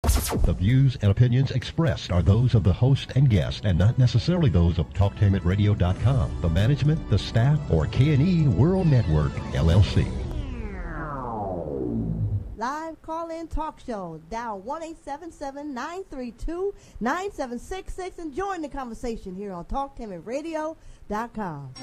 The views and opinions expressed are those of the host and guest and not necessarily those of TalkTainmentRadio.com, the management, the staff, or K&E World Network, LLC. Live call-in talk show. Dial 1-877-932-9766 and join the conversation here on TalkTainmentRadio.com.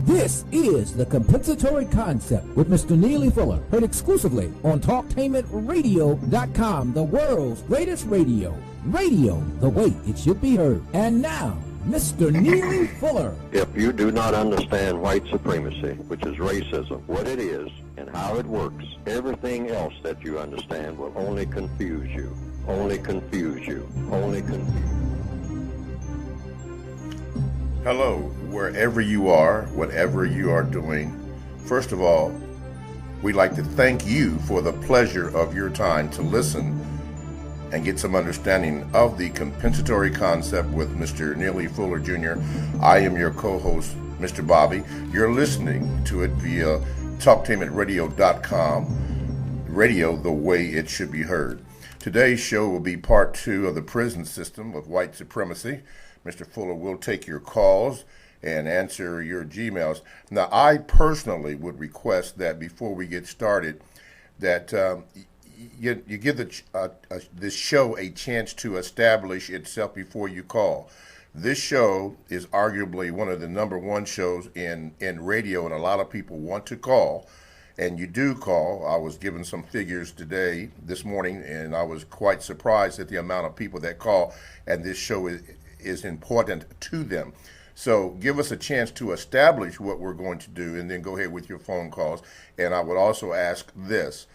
This is The Compensatory Concept with Mr. Neely Fuller, heard exclusively on TalkTainmentRadio.com, the world's greatest radio. Radio the way it should be heard. And now, Mr. Neely Fuller. If you do not understand white supremacy, which is racism, what it is and how it works, everything else that you understand will only confuse you. Only confuse you. Only confuse you. Hello, wherever you are, whatever you are doing. First of all, we'd like to thank you for the pleasure of your time to listen and get some understanding of the compensatory concept with Mr. Neely Fuller Jr. I am your co-host, Mr. Bobby. You're listening to it via TalkTainmentRadio.com, radio the way it should be heard. Today's show will be part 2 of the prison system of white supremacy. Mr. Fuller will take your calls and answer your Gmails. Now, I personally would request that before we get started, that you give this show a chance to establish itself before you call. This show is arguably one of the number one shows in radio, and a lot of people want to call, and you do call. I was given some figures this morning, and I was quite surprised at the amount of people that call, and this show is important to them. So give us a chance to establish what we're going to do, and then go ahead with your phone calls. And I would also ask this,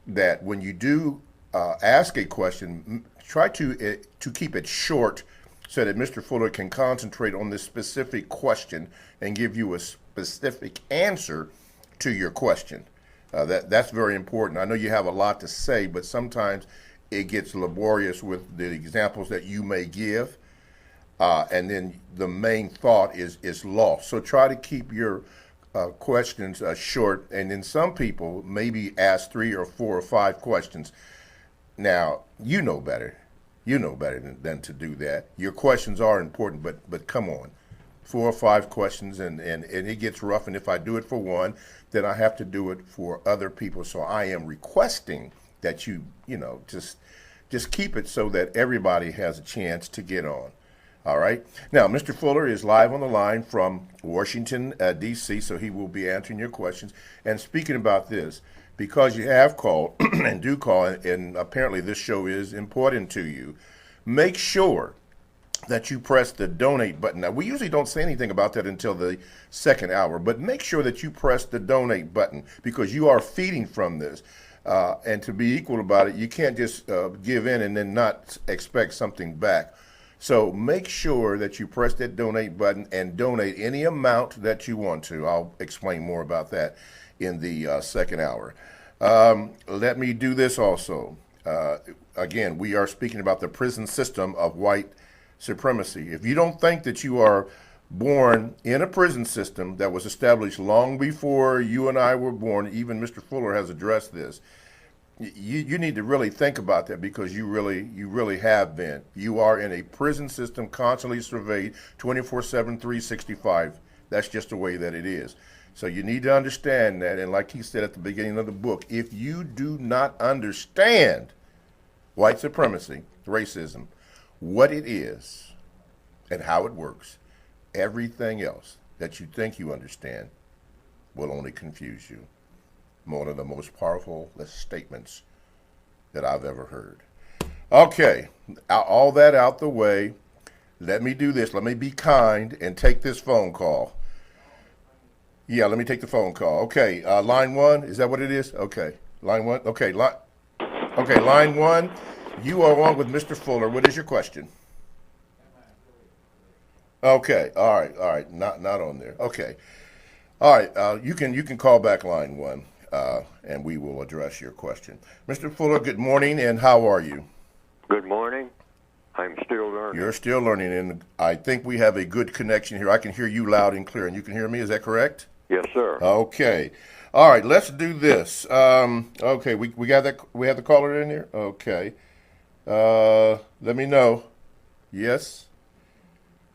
that when you do ask a question, try to keep it short so that Mr. Fuller can concentrate on this specific question and give you a specific answer to your question. That's very important. I know you have a lot to say, but sometimes it gets laborious with the examples that you may give, and then the main thought is lost. So try to keep your questions short, and then some people maybe ask 3 or 4 or 5 questions. Now, you know better. You know better than to do that. Your questions are important, but come on. 4 or 5 questions, and it gets rough, and if I do it for one, then I have to do it for other people. So I am requesting that you just keep it so that everybody has a chance to get on. All right. Now, Mr. Fuller is live on the line from Washington, D.C., so he will be answering your questions. And speaking about this, because you have called and do call, and apparently this show is important to you, make sure that you press the donate button. Now, we usually don't say anything about that until the second hour, but make sure that you press the donate button because you are feeding from this. And to be equal about it, you can't just give in and then not expect something back. So make sure that you press that donate button and donate any amount that you want to. I'll explain more about that in the second hour. Let me do this also. Again, we are speaking about the prison system of white supremacy. If you don't think that you are born in a prison system that was established long before you and I were born, even Mr. Fuller has addressed this, you need to really think about that because you really have been. You are in a prison system constantly surveyed 24/7, 365. That's just the way that it is. So you need to understand that. And like he said at the beginning of the book, if you do not understand white supremacy, racism, what it is and how it works, everything else that you think you understand will only confuse you. One of the most powerful statements that I've ever heard. Okay, all that out the way, let me do this. Let me be kind and take this phone call. Yeah, let me take the phone call. Okay, line 1, is that what it is? Okay, line 1. Okay, line 1, you are on with Mr. Fuller. What is your question? Okay, all right, not on there. Okay, all right, you can call back line 1. And we will address your question. Mr. Fuller, good morning, and how are you? Good morning. I'm still learning. You're still learning, and I think we have a good connection here. I can hear you loud and clear, and you can hear me. Is that correct? Yes, sir. Okay. All right, let's do this. Okay, we got that. We have the caller in here. Okay. Let me know. Yes.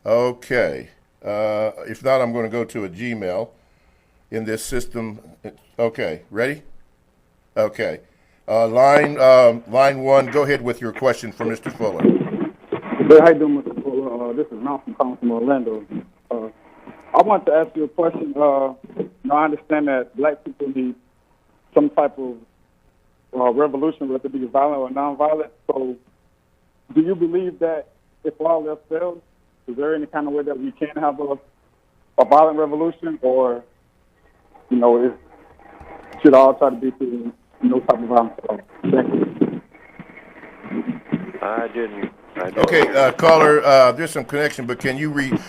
Okay. If not, I'm going to go to a Gmail in this system. Okay, ready? Okay. Line one. Go ahead with your question for Mr. Fuller. Hey, how you doing, Mr. Fuller? This is Malcolm calling from Orlando. I want to ask you a question. I understand that black people need some type of revolution, whether it be violent or nonviolent. So, do you believe that if all else fails, is there any kind of way that we can have a violent revolution, or it should all try to be through no type of violence at all? Thank you. I don't Okay, caller, there's some connection, but can you repeat?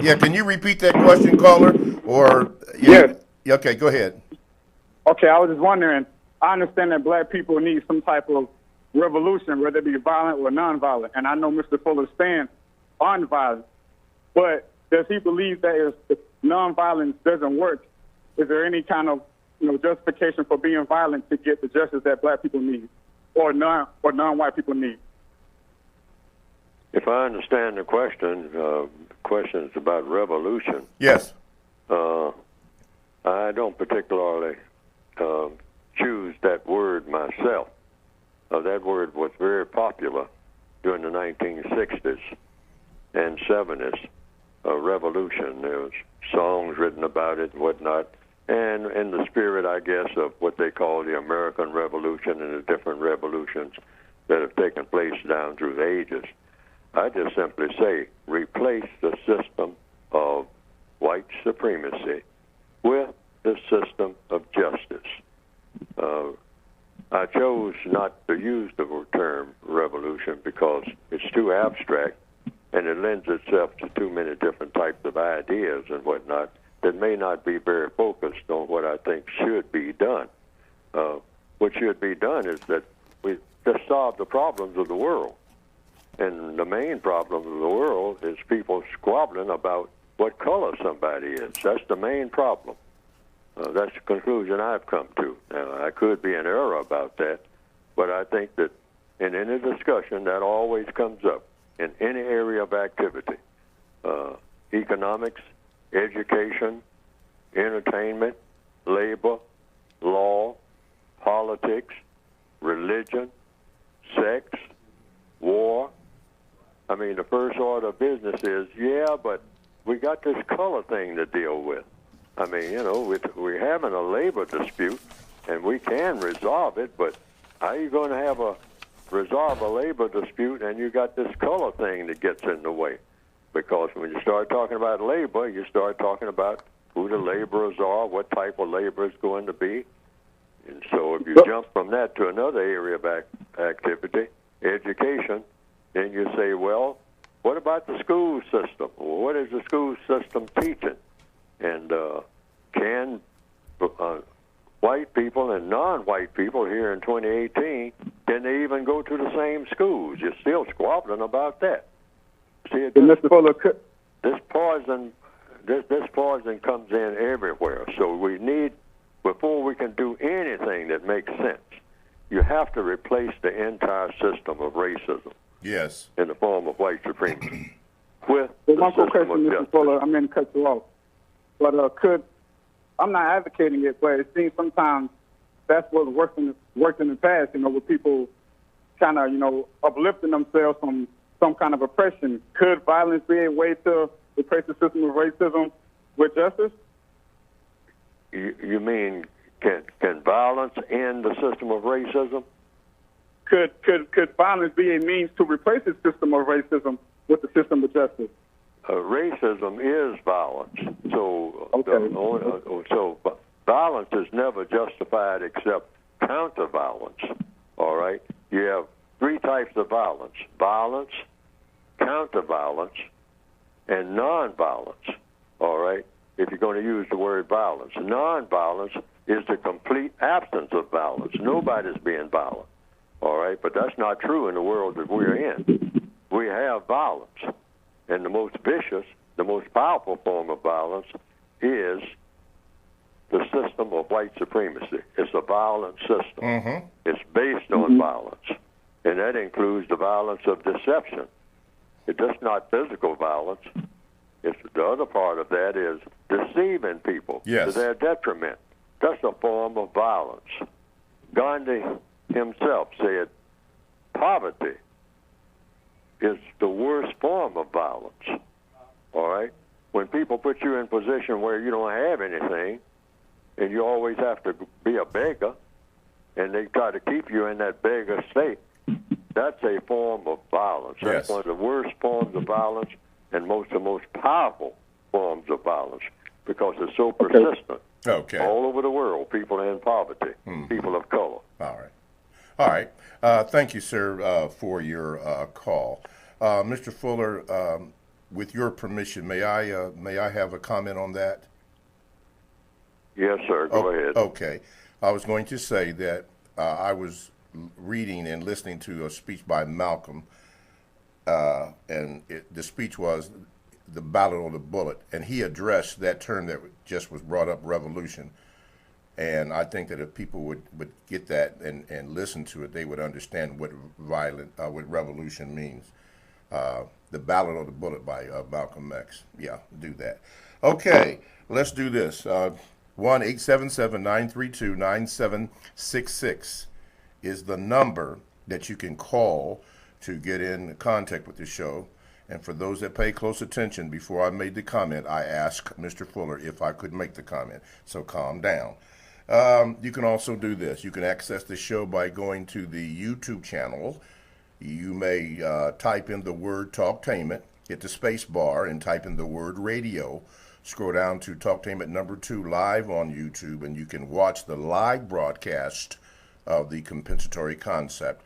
Yeah, can you repeat that question, caller? Or Yes. Okay, go ahead. Okay, I was just wondering. I understand that black people need some type of revolution, whether it be violent or nonviolent, and I know Mr. Fuller stands on violence. But does he believe that if nonviolence doesn't work, is there any kind of justification for being violent to get the justice that black people need, or non-white people need? If I understand the question, is about revolution. Yes. I don't particularly choose that word myself. That word was very popular during the 1960s and 70s. Revolution. There was songs written about it and whatnot. And in the spirit, I guess, of what they call the American Revolution and the different revolutions that have taken place down through the ages, I just simply say replace the system of white supremacy with the system of justice. I chose not to use the term revolution because it's too abstract and it lends itself to too many different types of ideas and whatnot that may not be very focused on what I think should be done. What should be done is that we just solve the problems of the world. And the main problem of the world is people squabbling about what color somebody is. That's the main problem. That's the conclusion I've come to. Now, I could be in error about that, but I think that in any discussion that always comes up in any area of activity, economics, education, entertainment, labor, law, politics, religion, sex, war. I mean, the first order of business is, but we got this color thing to deal with. I mean, we're having a labor dispute, and we can resolve it, but how are you going to resolve a labor dispute and you got this color thing that gets in the way? Because when you start talking about labor, you start talking about who the laborers are, what type of labor is going to be. And so if you jump from that to another area of activity, education, then you say, well, what about the school system? What is the school system teaching? And can white people and non-white people here in 2018, can they even go to the same schools? You're still squabbling about that. See, this poison comes in everywhere. So we need, before we can do anything that makes sense, you have to replace the entire system of racism. Yes. In the form of white supremacy. With one quick question, Mr. Fuller. I mean to cut you off. But I'm not advocating it, but it seems sometimes that's what worked in the past, with people kind of, uplifting themselves from some kind of oppression. Could violence be a way to replace the system of racism with justice? You mean can violence end the system of racism? Could violence be a means to replace the system of racism with the system of justice? Racism is violence. So, okay. So violence is never justified except counter-violence. All right? You have three types of violence: violence, counter-violence, and non-violence. All right? If you're going to use the word violence. Non-violence is the complete absence of violence. Nobody's being violent. All right? But that's not true in the world that we're in. We have violence. And the most vicious, the most powerful form of violence is the system of white supremacy. It's a violent system. It's based on violence, and that includes the violence of deception. It's just not physical violence. It's the other part of that is deceiving people to their detriment. That's a form of violence. Gandhi himself said, poverty is the worst form of violence. All right? When people put you in a position where you don't have anything, and you always have to be a beggar, and they try to keep you in that beggar state, that's a form of violence. That's one of the worst forms of violence and the most powerful forms of violence because it's so persistent. All over the world, people are in poverty, people of color. All right. Thank you, sir, for your call. Mr. Fuller, with your permission, may I have a comment on that? Yes, sir. Go ahead. Okay. I was going to say that I was reading and listening to a speech by Malcolm, and the speech was the battle of the bullet, and he addressed that term that just was brought up, revolution. And I think that if people would get that and listen to it, they would understand what what revolution means. The Battle of the Bullet by Malcolm X. Yeah, do that. Okay, let's do this. 1-877-932-9766 is the number that you can call to get in contact with the show. And for those that pay close attention, before I made the comment, I asked Mr. Fuller if I could make the comment. So calm down. You can also do this. You can access the show by going to the YouTube channel. You may type in the word Talktainment, hit the space bar, and type in the word radio. Scroll down to Talktainment number 2 live on YouTube, and you can watch the live broadcast of the compensatory concept.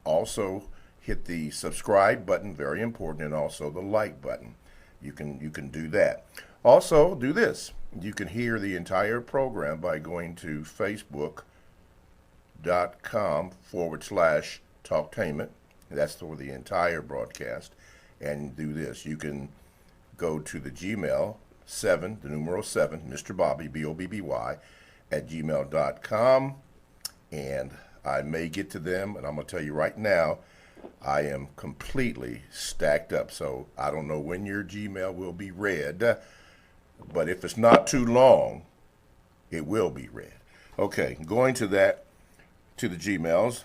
Also, hit the subscribe button, very important, and also the like button. You can do that. Also, do this. You can hear the entire program by going to facebook.com/Talktainment. That's for the entire broadcast. And do this. You can go to the Gmail 7, the numeral 7, Mr. Bobby, BOBBY, at gmail.com. And I may get to them, and I'm going to tell you right now, I am completely stacked up. So I don't know when your Gmail will be read, but if it's not too long, it will be read. Okay, going to the Gmails.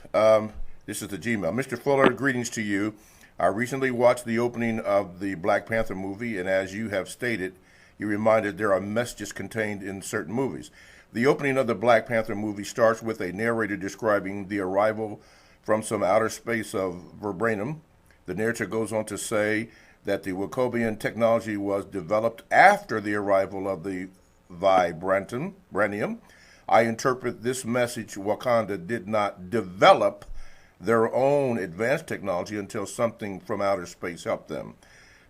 This is the Gmail. Mr. Fuller, greetings to you. I recently watched the opening of the Black Panther movie, and as you have stated, you reminded there are messages contained in certain movies. The opening of the Black Panther movie starts with a narrator describing the arrival from some outer space of vibranium. The narrator goes on to say that the Wakobian technology was developed after the arrival of the vibranium. I interpret this message: Wakanda did not develop their own advanced technology until something from outer space helped them.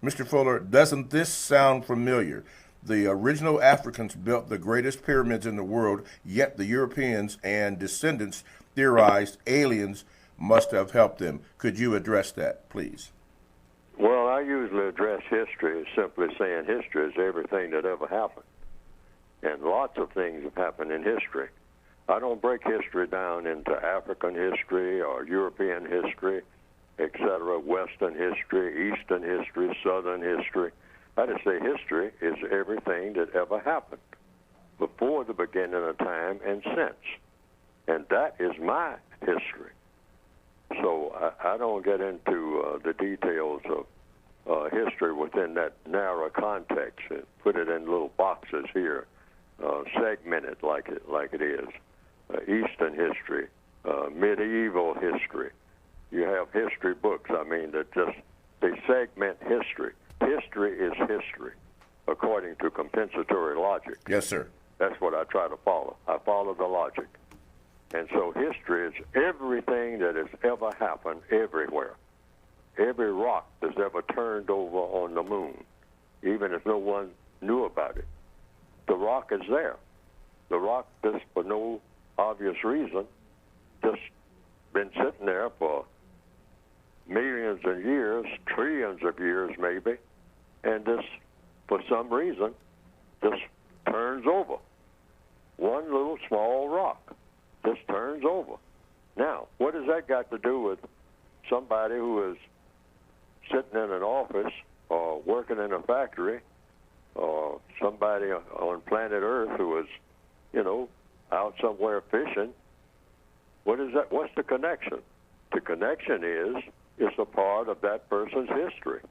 Mr. Fuller, doesn't this sound familiar? The original Africans built the greatest pyramids in the world, yet the Europeans and descendants theorized aliens must have helped them. Could you address that, please? Well, I usually address history as simply saying history is everything that ever happened. And lots of things have happened in history. I don't break history down into African history or European history, etc., Western history, Eastern history, Southern history. I just say history is everything that ever happened before the beginning of time and since. And that is my history. So I don't get into the details of history within that narrow context and put it in little boxes here, segmented like it is. Eastern history, medieval history. You have history books, that they segment history. History is history, according to compensatory logic. Yes, sir. That's what I try to follow. I follow the logic. And so history is everything that has ever happened everywhere. Every rock that's ever turned over on the moon, even if no one knew about it. The rock is there. The rock, just for no obvious reason, just been sitting there for millions of years, trillions of years maybe, and this, for some reason, just turns over. one little small rock just turns over. Now, what has that got to do with somebody who is sitting in an office or working in a factory, or somebody on planet Earth who is, out somewhere fishing? What is that? What's the connection? The connection is it's a part of that person's history.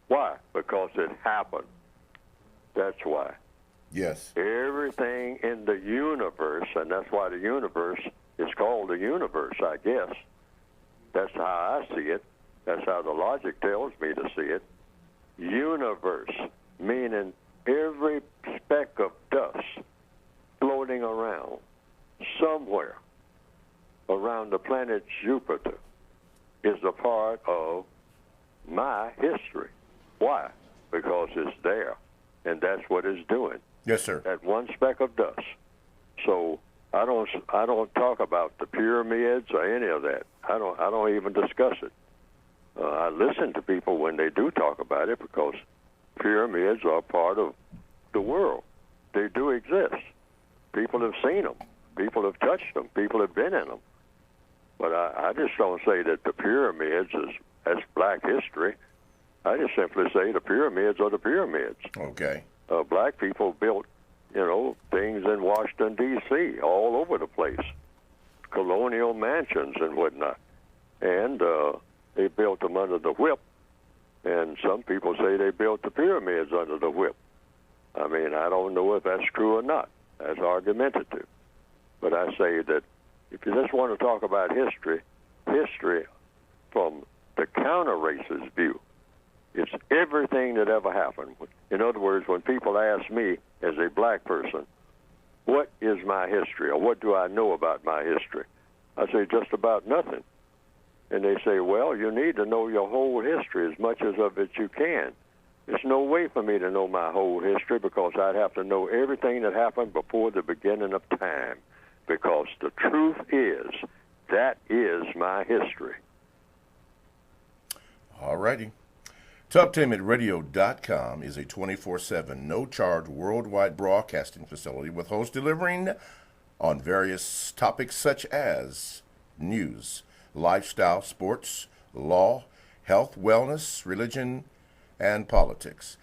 Why? Because it happened. That's why. Yes. Everything in the universe, and that's why the universe is called the universe, I guess. That's how I see it. That's how the logic tells me to see it. Universe, meaning every speck of dust floating around somewhere around the planet Jupiter is a part of my history. Why? Because it's there, and that's what it's doing. Yes, sir. That one speck of dust. So I don't talk about the pyramids or any of that. I don't even discuss it. I listen to people when they do talk about it, because pyramids are part of the world. They do exist. People have seen them. People have touched them. People have been in them. But I just don't say that the pyramids that's black history. I just simply say the pyramids are the pyramids. Okay. Black people built, things in Washington, D.C., all over the place, colonial mansions and whatnot. And they built them under the whip. And some people say they built the pyramids under the whip. I mean, I don't know if that's true or not. That's argumentative. But I say that if you just want to talk about history from the counter race's view, it's everything that ever happened. In other words, when people ask me as a black person, what is my history, or what do I know about my history? I say just about nothing. And they say, well, you need to know your whole history, as much as of it you can. There's no way for me to know my whole history, because I'd have to know everything that happened before the beginning of time. Because the truth is, that is my history. All righty. TalkTameRadio.com is a 24/7, no-charge worldwide broadcasting facility with hosts delivering on various topics such as news, lifestyle, sports, law, health, wellness, religion, and politics.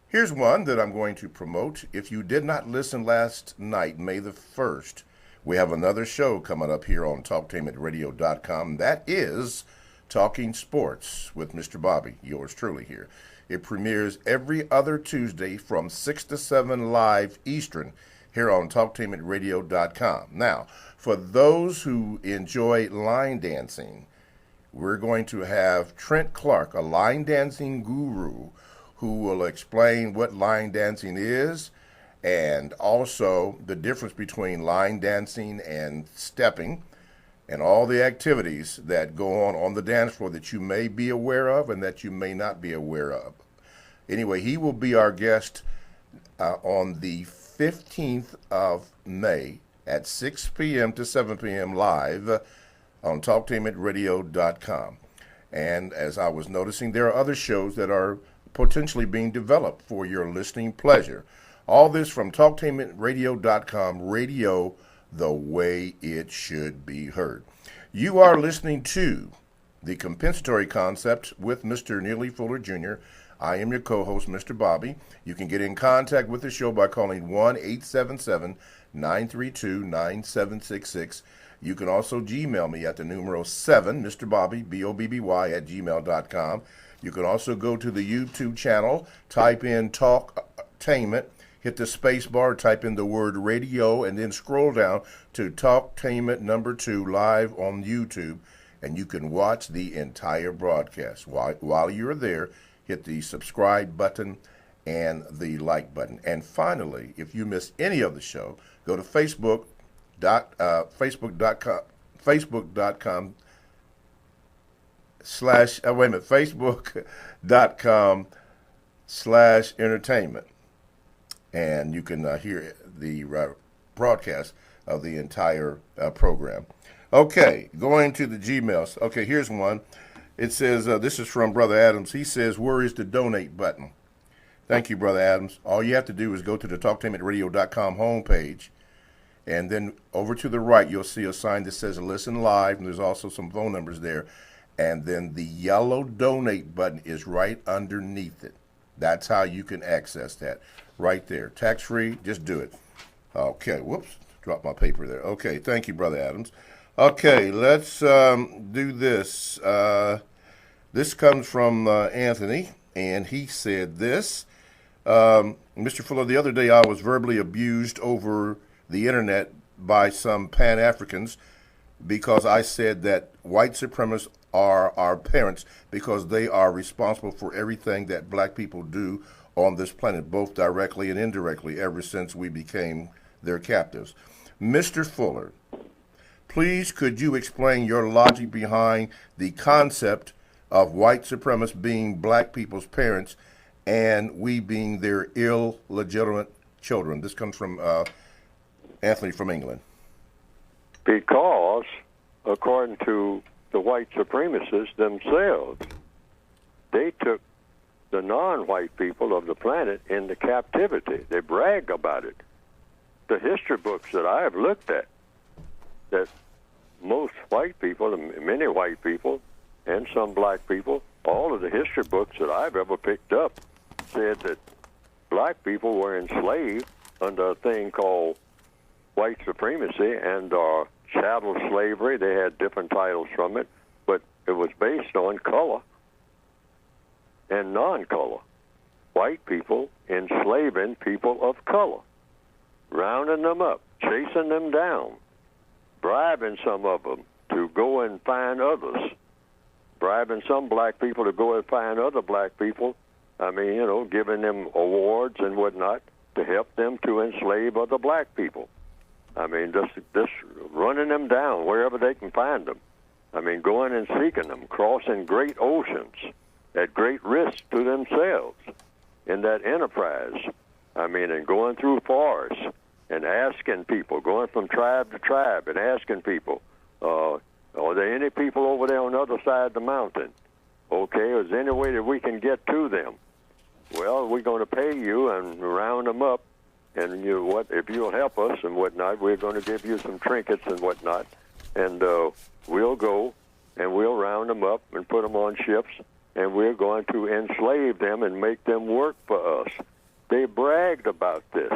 Here's one that I'm going to promote. If you did not listen last night, May the 1st, we have another show coming up here on TalkTameRadio.com. That is Talking Sports with Mr. Bobby, yours truly here. It premieres every other Tuesday from 6 to 7 live Eastern here on TalkTameRadio.com. Now, for those who enjoy line dancing, we're going to have Trent Clark, a line dancing guru, who will explain what line dancing is and also the difference between line dancing and stepping, and all the activities that go on the dance floor that you may be aware of and that you may not be aware of. Anyway, he will be our guest on the 15th of May at 6 p.m. to 7 p.m. live on TalkTameRadio.com. And as I was noticing, there are other shows that are potentially being developed for your listening pleasure. All this from TalkTameRadio.com, radio the way it should be heard. You are listening to The Compensatory Concept with Mr. Neely Fuller Jr. I am your co-host, Mr. Bobby. You can get in contact with the show by calling 1-877-932-9766. You can also Gmail me at the numero 7, Mr. Bobby, B-O-B-B-Y, at gmail.com. You can also go to the YouTube channel, type in Talktainment, hit the space bar, type in the word radio, and then scroll down to Talktainment number 2 live on YouTube, and you can watch the entire broadcast. While you're there, hit the subscribe button and the like button. And finally, if you miss any of the show, go to Facebook.com Facebook.com/entertainment. And you can hear the broadcast of the entire program. Okay, going to the Gmails. Okay, here's one. It says, this is from Brother Adams. He says, where is the donate button? Thank you, Brother Adams. All you have to do is go to the TalkTameRadio.com homepage, And then over to the right, you'll see a sign that says Listen Live, and there's also some phone numbers there. And then the yellow donate button is right underneath it. That's how you can access that. Right there. Tax-free, just do it. Okay, whoops, dropped my paper there. Okay, thank you, Brother Adams. Okay, let's do this. This comes from Anthony, and he said this. Mr. Fuller, the other day I was verbally abused over the internet by some Pan-Africans because I said that white supremacists are our parents because they are responsible for everything that black people do on this planet, both directly and indirectly, ever since we became their captives. Mr. Fuller, please could you explain your logic behind the concept of white supremacists being black people's parents and we being their illegitimate children? This comes from Anthony from England. Because, according to the white supremacists themselves, they took the non-white people of the planet into captivity. They brag about it. The history books that I have looked at, that most white people, many white people, and some black people, all of the history books that I've ever picked up said that black people were enslaved under a thing called white supremacy and chattel slavery. They had different titles from it, but it was based on color and non-color. White people enslaving people of color, rounding them up, chasing them down, bribing some of them to go and find others, bribing some black people to go and find other black people. I mean, giving them awards and whatnot to help them to enslave other black people. I mean, just running them down wherever they can find them. I mean, going and seeking them, crossing great oceans at great risk to themselves in that enterprise. I mean, and going through forests and asking people, going from tribe to tribe and asking people, are there any people over there on the other side of the mountain? Okay, is there any way that we can get to them? Well, we're going to pay you and round them up. And if you'll help us and whatnot, we're going to give you some trinkets and whatnot, and we'll go and we'll round them up and put them on ships, and we're going to enslave them and make them work for us. They bragged about this.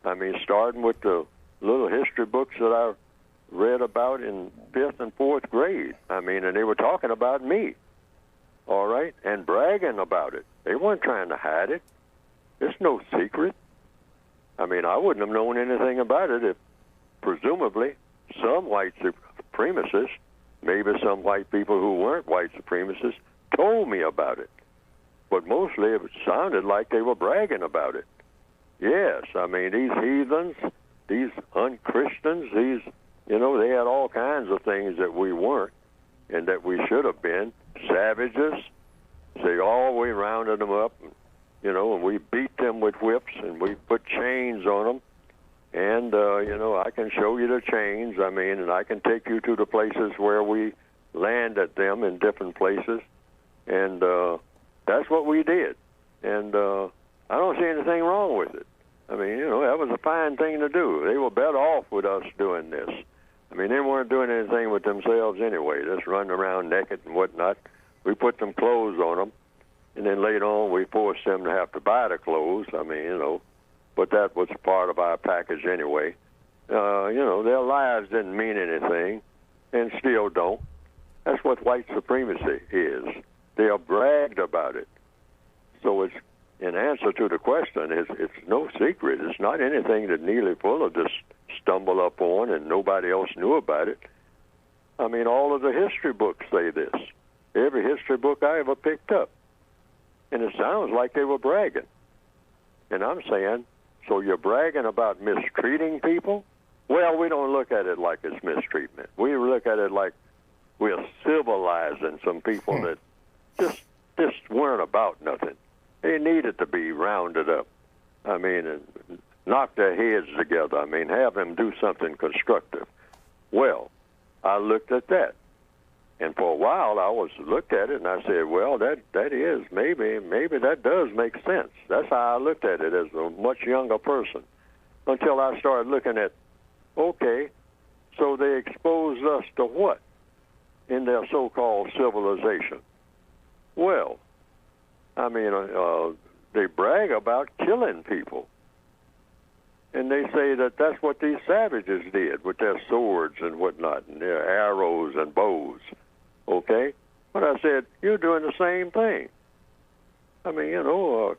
I mean, starting with the little history books that I read about in 5th and 4th grade. I mean, and they were talking about me, all right, and bragging about it. They weren't trying to hide it. It's no secret. I mean, I wouldn't have known anything about it if, presumably, some white supremacists, maybe some white people who weren't white supremacists, told me about it. But mostly it sounded like they were bragging about it. Yes, I mean, these heathens, these unchristians, they had all kinds of things that we weren't and that we should have been. Savages, they always rounded them up, and we beat them with whips, and we put chains on them. And, I can show you the chains, and I can take you to the places where we landed them in different places. And that's what we did. And I don't see anything wrong with it. That was a fine thing to do. They were better off with us doing this. They weren't doing anything with themselves anyway, just running around naked and whatnot. We put some clothes on them. And then later on, we forced them to have to buy the clothes. But that was part of our package anyway. Their lives didn't mean anything and still don't. That's what white supremacy is. They are bragged about it. So it's, in answer to the question, it's no secret. It's not anything that Neely Fuller just stumbled up on and nobody else knew about it. All of the history books say this. Every history book I ever picked up. And it sounds like they were bragging. And I'm saying, so you're bragging about mistreating people? Well, we don't look at it like it's mistreatment. We look at it like we're civilizing some people that just weren't about nothing. They needed to be rounded up. And knock their heads together. Have them do something constructive. Well, I looked at that. And for a while, I looked at it, and I said, well, that is, maybe that does make sense. That's how I looked at it as a much younger person, until I started looking at Okay, so they exposed us to what in their so-called civilization? Well, I mean, they brag about killing people. And they say that that's what these savages did with their swords and whatnot, and their arrows and bows. Okay? But I said, you're doing the same thing. I mean,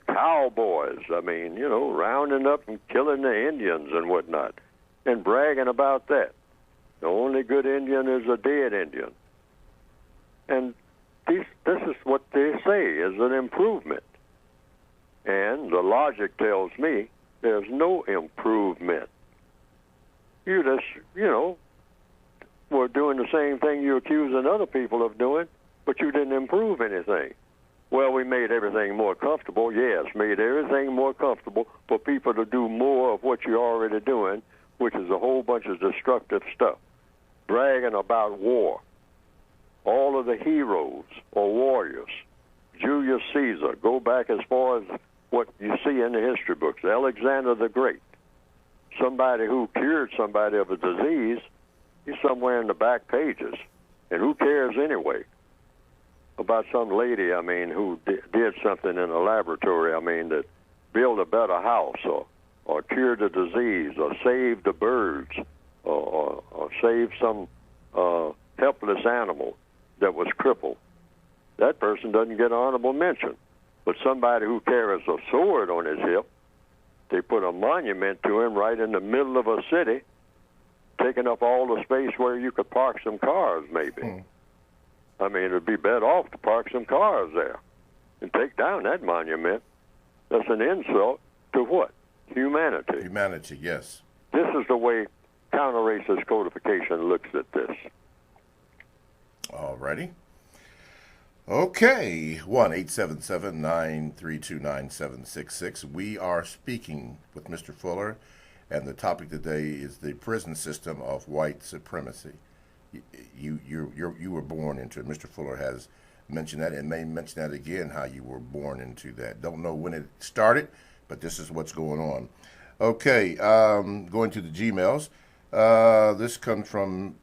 cowboys, rounding up and killing the Indians and whatnot, and bragging about that. The only good Indian is a dead Indian. And this is what they say is an improvement. And the logic tells me there's no improvement. You just, were doing the same thing you're accusing other people of doing, but you didn't improve anything. Well, we made everything more comfortable. Yes, made everything more comfortable for people to do more of what you're already doing, which is a whole bunch of destructive stuff. Bragging about war. All of the heroes or warriors. Julius Caesar, go back as far as what you see in the history books. Alexander the Great. Somebody who cured somebody of a disease, he's somewhere in the back pages. And who cares anyway about some lady, who did something in a laboratory, that built a better house or cured a disease or saved the birds or saved some helpless animal that was crippled. That person doesn't get honorable mention. But somebody who carries a sword on his hip, they put a monument to him right in the middle of a city, taking up all the space where you could park some cars, maybe. It'd be better off to park some cars there and take down that monument. That's an insult to what? Humanity. Humanity, yes. This is the way counter-racist codification looks at this. All righty. Okay, 1-877-932-9766. We are speaking with Mr. Fuller, and the topic today is the prison system of white supremacy. You were born into it. Mr. Fuller has mentioned that and may mention that again, how you were born into that. Don't know when it started, but this is what's going on. Okay, going to the Gmails. This comes from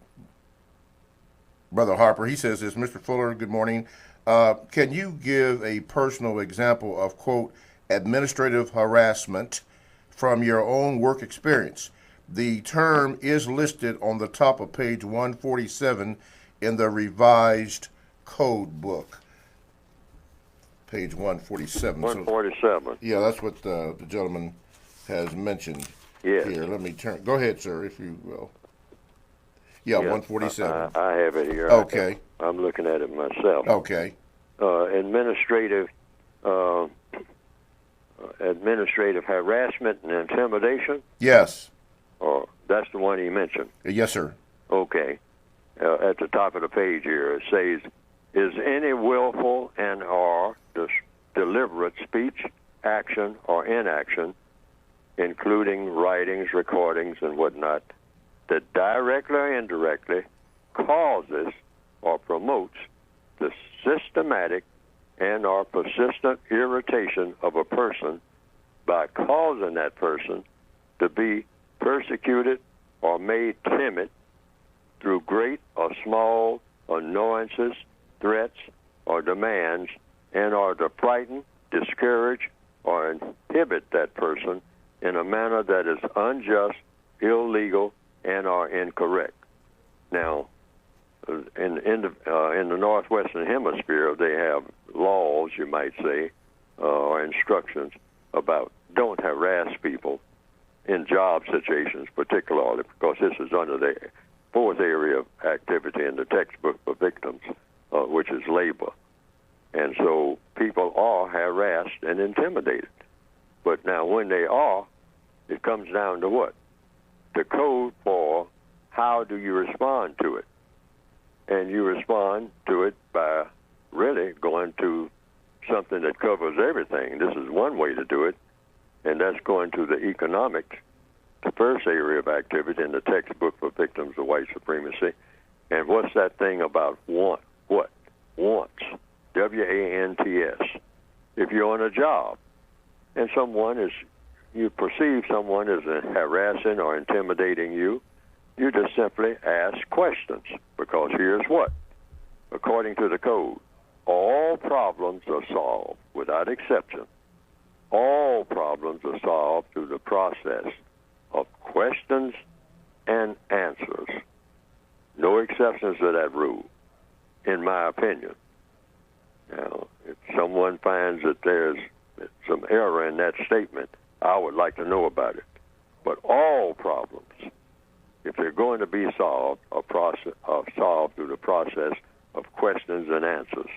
Brother Harper. He says this, Mr. Fuller, good morning. Can you give a personal example of, quote, administrative harassment from your own work experience? The term is listed on the top of page 147 in the revised code book. Page 147. 147. So, yeah, that's what the gentleman has mentioned here. Let me turn. Go ahead, sir, if you will. Yeah, 147. I have it here. Okay. I'm looking at it myself. Okay. Administrative harassment and intimidation? Yes. Oh, that's the one he mentioned. Yes, sir. Okay. At the top of the page here, it says, is any willful and or deliberate speech, action, or inaction, including writings, recordings, and whatnot, that directly or indirectly causes or promotes the systematic and or persistent irritation of a person by causing that person to be persecuted or made timid through great or small annoyances, threats, or demands, and or to frighten, discourage, or inhibit that person in a manner that is unjust, illegal, and or incorrect. Now, in the Northwestern Hemisphere, they have laws, you might say, or instructions about don't harass people in job situations, particularly because this is under the fourth area of activity in the textbook for victims, which is labor. And so people are harassed and intimidated. But now when they are, it comes down to what? The code for how do you respond to it. And you respond to it by really going to something that covers everything. This is one way to do it, and that's going to the economics, the first area of activity in the textbook for victims of white supremacy. And what's that thing about want? What? Wants. W-A-N-T-S. If you're on a job and you perceive someone as harassing or intimidating you, You just simply ask questions, because here's what. According to the code, all problems are solved without exception. All problems are solved through the process of questions and answers. No exceptions to that rule, in my opinion. Now, if someone finds that there's some error in that statement, I would like to know about it. But all problems, if they're going to be solved, are solved through the process of questions and answers.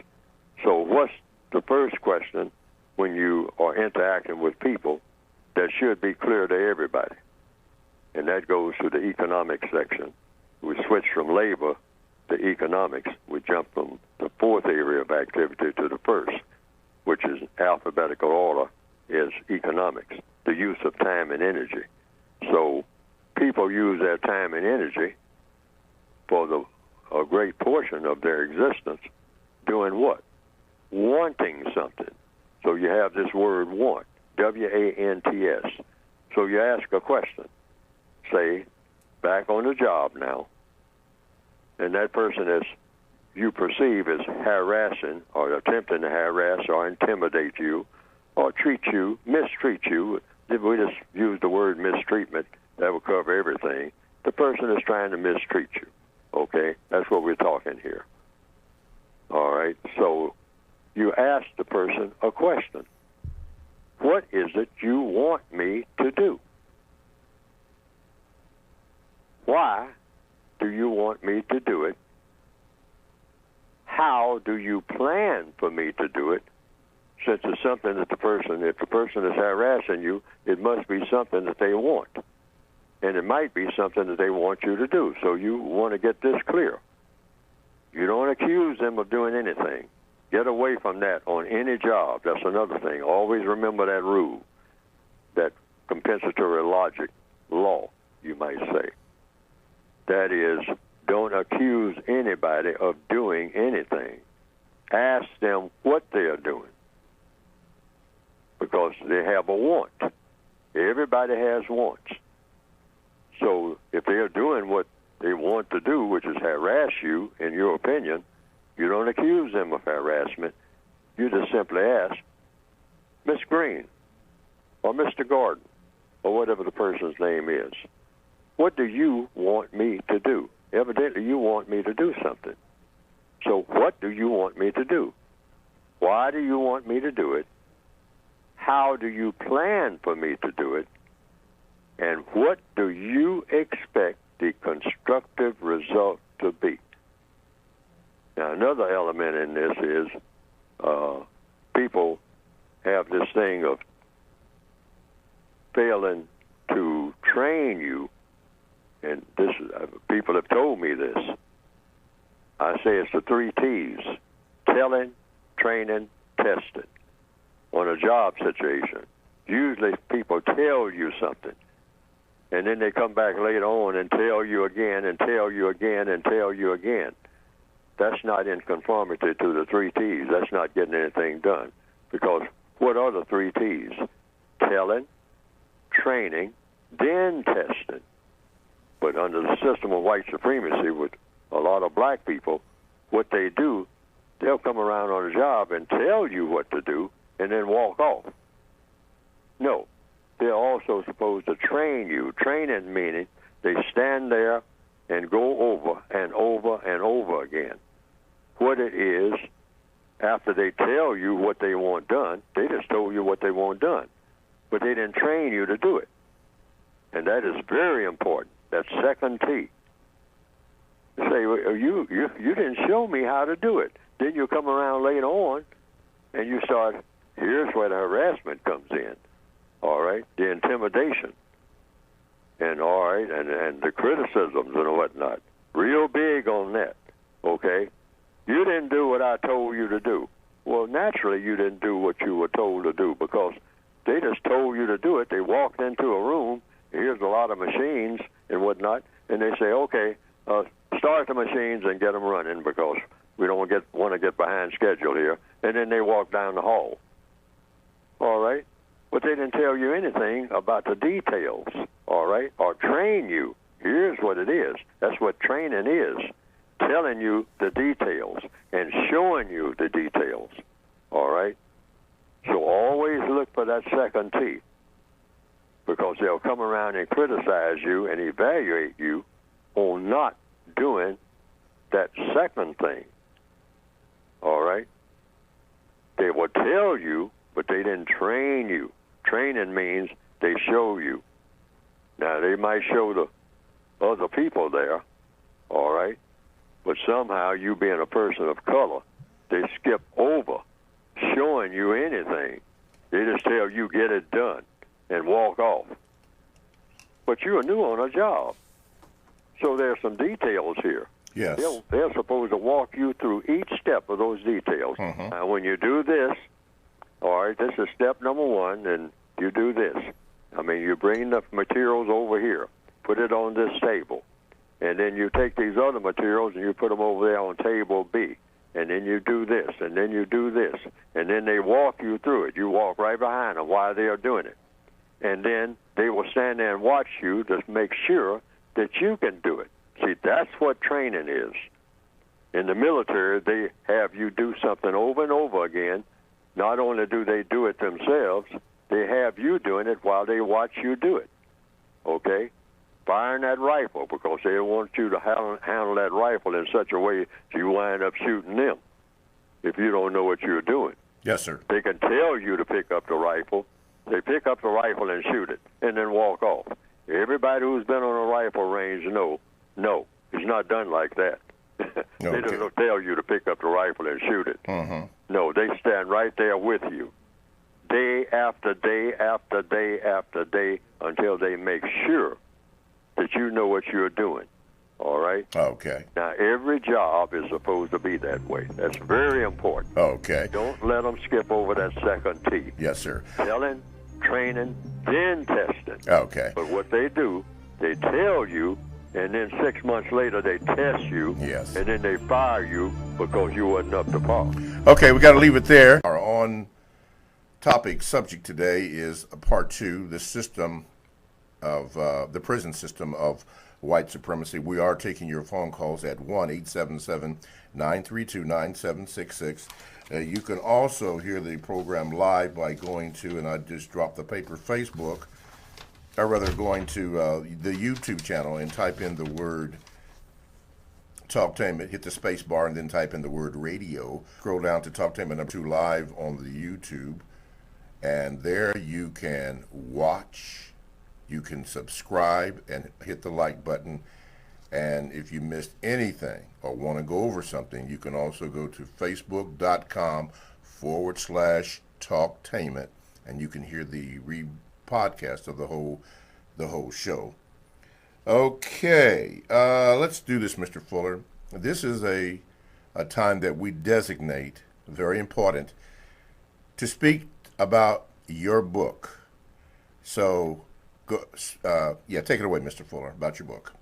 So what's the first question when you are interacting with people that should be clear to everybody? And that goes to the economic section. We switch from labor to economics. We jump from the fourth area of activity to the first, which is alphabetical order, is economics, the use of time and energy. So people use their time and energy for a great portion of their existence doing what? Wanting something. So you have this word want, W-A-N-T-S. So you ask a question. Say, back on the job now, and that person is, you perceive as harassing or attempting to harass or intimidate you or mistreat you. If we just use the word mistreatment, that will cover everything. The person is trying to mistreat you. Okay? That's what we're talking here. All right? So you ask the person a question. What is it you want me to do? Why do you want me to do it? How do you plan for me to do it? Since it's something that if the person is harassing you, it must be something that they want. And it might be something that they want you to do. So you want to get this clear. You don't accuse them of doing anything. Get away from that on any job. That's another thing. Always remember that rule, that compensatory logic law, you might say. That is, don't accuse anybody of doing anything. Ask them what they are doing, because they have a want. Everybody has wants. So if they are doing what they want to do, which is harass you, in your opinion, you don't accuse them of harassment. You just simply ask, Miss Green, or Mr. Gordon, or whatever the person's name is, what do you want me to do? Evidently, you want me to do something. So what do you want me to do? Why do you want me to do it? How do you plan for me to do it? And what do you expect the constructive result to be? Now, another element in this is people have this thing of failing to train you, and this people have told me this. I say it's the 3 T's: telling, training, testing. On a job situation, usually people tell you something, and then they come back later on and tell you again and tell you again and tell you again. That's not in conformity to the 3 T's. That's not getting anything done. Because what are the 3 T's? Telling, training, then testing. But under the system of white supremacy with a lot of black people, what they do, they'll come around on a job and tell you what to do and then walk off. No, they're also supposed to train you. Training meaning they stand there and go over and over and over again what it is. After they tell you what they want done, they just told you what they want done, but they didn't train you to do it. And that is very important. That's second T. You say, well, you didn't show me how to do it. Then you come around later on and you start, here's where the harassment comes in. All right, the intimidation, and all right, and the criticisms and whatnot. Real big on that. Okay, you didn't do what I told you to do. Well, naturally, you didn't do what you were told to do, because they just told you to do it. They walked into a room. Here's a lot of machines and whatnot, and they say, okay, start the machines and get them running, because we don't want to get behind schedule here. And then they walk down the hall. All right. But they didn't tell you anything about the details, all right, or train you Here's what it is. That's what training is, telling you the details and showing you the details, all right? So always look for that second T, because they'll come around and criticize you and evaluate you on not doing that second thing, all right? They will tell you, but they didn't train you. Training means they show you. Now, they might show the other people there, all right? But somehow, you being a person of color, they skip over showing you anything. They just tell you, get it done, and walk off. But you're new on a job. So there's some details here. Yes. They're supposed to walk you through each step of those details. Now, when you do this, all right, this is step number one, and you do this. I mean, you bring the materials over here, put it on this table, and then you take these other materials and you put them over there on table B, and then you do this, and then you do this, and then they walk you through it. You walk right behind them while they are doing it. And then they will stand there and watch you to make sure that you can do it. See, that's what training is. In the military, they have you do something over and over again. Not only do they do it themselves, they have you doing it while they watch you do it, okay? Firing that rifle, because they want you to handle that rifle in such a way that you wind up shooting them if you don't know what you're doing. Yes, sir. They can tell you to pick up the rifle. They pick up the rifle and shoot it and then walk off. Everybody who's been on a rifle range no, it's not done like that. They Okay. don't tell you to pick up the rifle and shoot it. No, they stand right there with you, day after day after day after day, until they make sure that you know what you're doing, all right? Okay. Now, every job is supposed to be that way. That's very important. Okay. Don't let them skip over that second T. Yes, sir. Telling, training, then testing. Okay. But what they do, they tell you, and then 6 months later they test you, Yes. and then they fire you because you wasn't up to par. Okay, we got to leave it there. Our on-topic subject today is part two, the system of the prison system of white supremacy. We are taking your phone calls at 1-877-932-9766. You can also hear the program live by going to, and I just dropped the paper, Facebook, or rather going to the YouTube channel and type in the word Talktainment, hit the space bar, and then type in the word radio. Scroll down to Talktainment number 2 live on the YouTube, and there you can watch, you can subscribe, and hit the like button. And if you missed anything or want to go over something, you can also go to facebook.com/Talktainment, and you can hear the podcast of the whole show. Okay, let's do this, Mr. Fuller. This is a time that we designate, very important, to speak about your book. So, take it away, Mr. Fuller, about your book.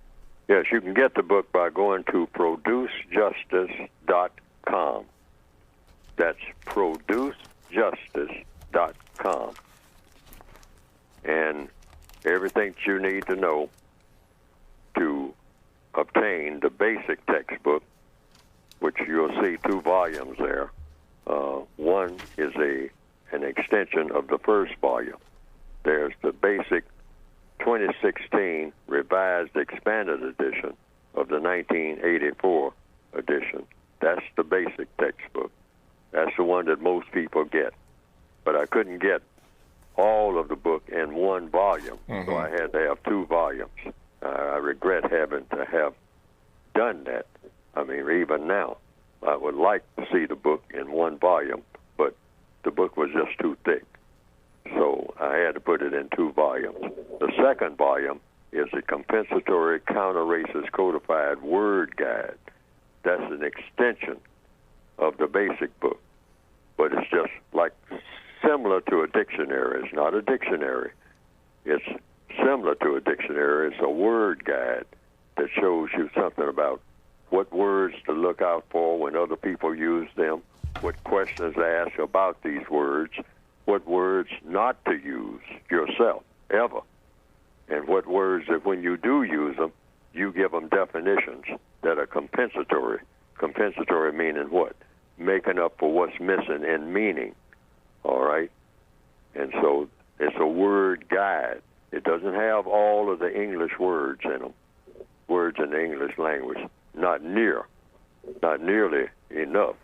Yes, you can get the book by going to producejustice.com. That's producejustice.com. And everything that you need to know to obtain the basic textbook, which you'll see 2 volumes there. One is an extension of the first volume. There's the basic 2016 revised expanded edition of the 1984 edition. That's the basic textbook. That's the one that most people get. But I couldn't get all of the book in 1 volume, so I had to have 2 volumes. I regret having to have done that. I mean, even now, I would like to see the book in 1 volume, but the book was just too thick. So I had to put it in 2 volumes. The second volume is a compensatory counter-racist codified word guide. That's an extension of the basic book, but it's just like similar to a dictionary. It's not a dictionary. It's similar to a dictionary. It's a word guide that shows you something about what words to look out for when other people use them, what questions to ask about these words, what words not to use yourself, ever, and what words that when you do use them, you give them definitions that are compensatory. Compensatory meaning what? Making up for what's missing in meaning, all right? And so it's a word guide. It doesn't have all of the English words in them, words in the English language. Not nearly enough.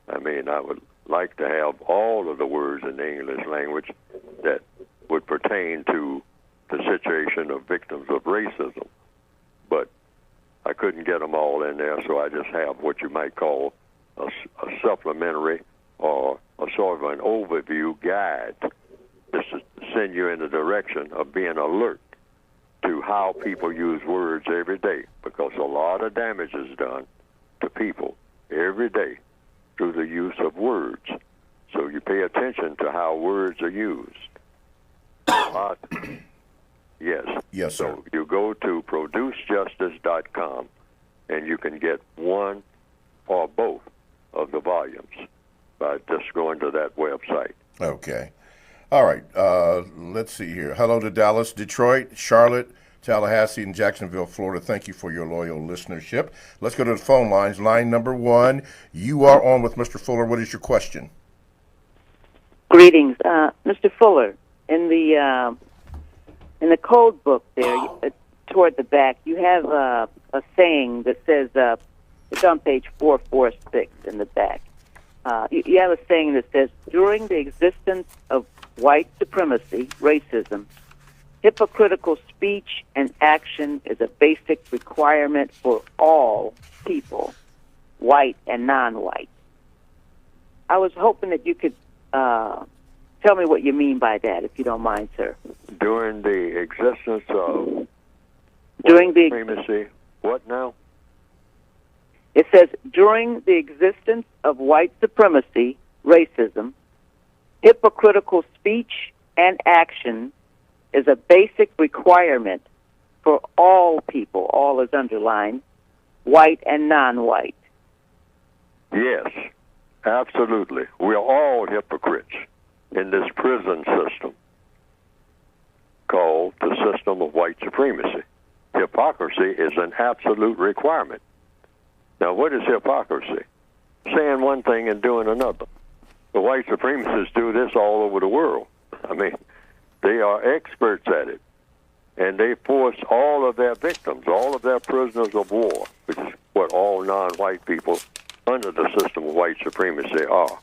I mean, I would like to have all of the words in the English language that would pertain to the situation of victims of racism. But I couldn't get them all in there, so I just have what you might call a supplementary or a sort of an overview guide. This is to send you in the direction of being alert to how people use words every day, because a lot of damage is done to people every day through the use of words. So you pay attention to how words are used. Yes. Yes, sir. So you go to producejustice.com and you can get one or both of the volumes by just going to that website. Okay. All right. Let's see here. Hello to Dallas, Detroit, Charlotte, Tallahassee, and Jacksonville, Florida. Thank you for your loyal listenership. Let's go to the phone lines. Line number 1. You are on with Mr. Fuller. What is your question? Greetings, Mr. Fuller. In the code book there, toward the back, you have a saying that says, it's on page 446 in the back. You have a saying that says, during the existence of white supremacy, racism, hypocritical speech and action is a basic requirement for all people, white and non-white. I was hoping that you could tell me what you mean by that, if you don't mind, sir. During the existence of supremacy, what now? It says, during the existence of white supremacy, racism, hypocritical speech and action is a basic requirement for all people, all is underlined, white and non-white. Yes, absolutely. We're all hypocrites in this prison system called the system of white supremacy. Hypocrisy is an absolute requirement. Now, what is hypocrisy? Saying one thing and doing another. The white supremacists do this all over the world. I mean, they are experts at it. And they force all of their victims, all of their prisoners of war, which is what all non-white people under the system of white supremacy are.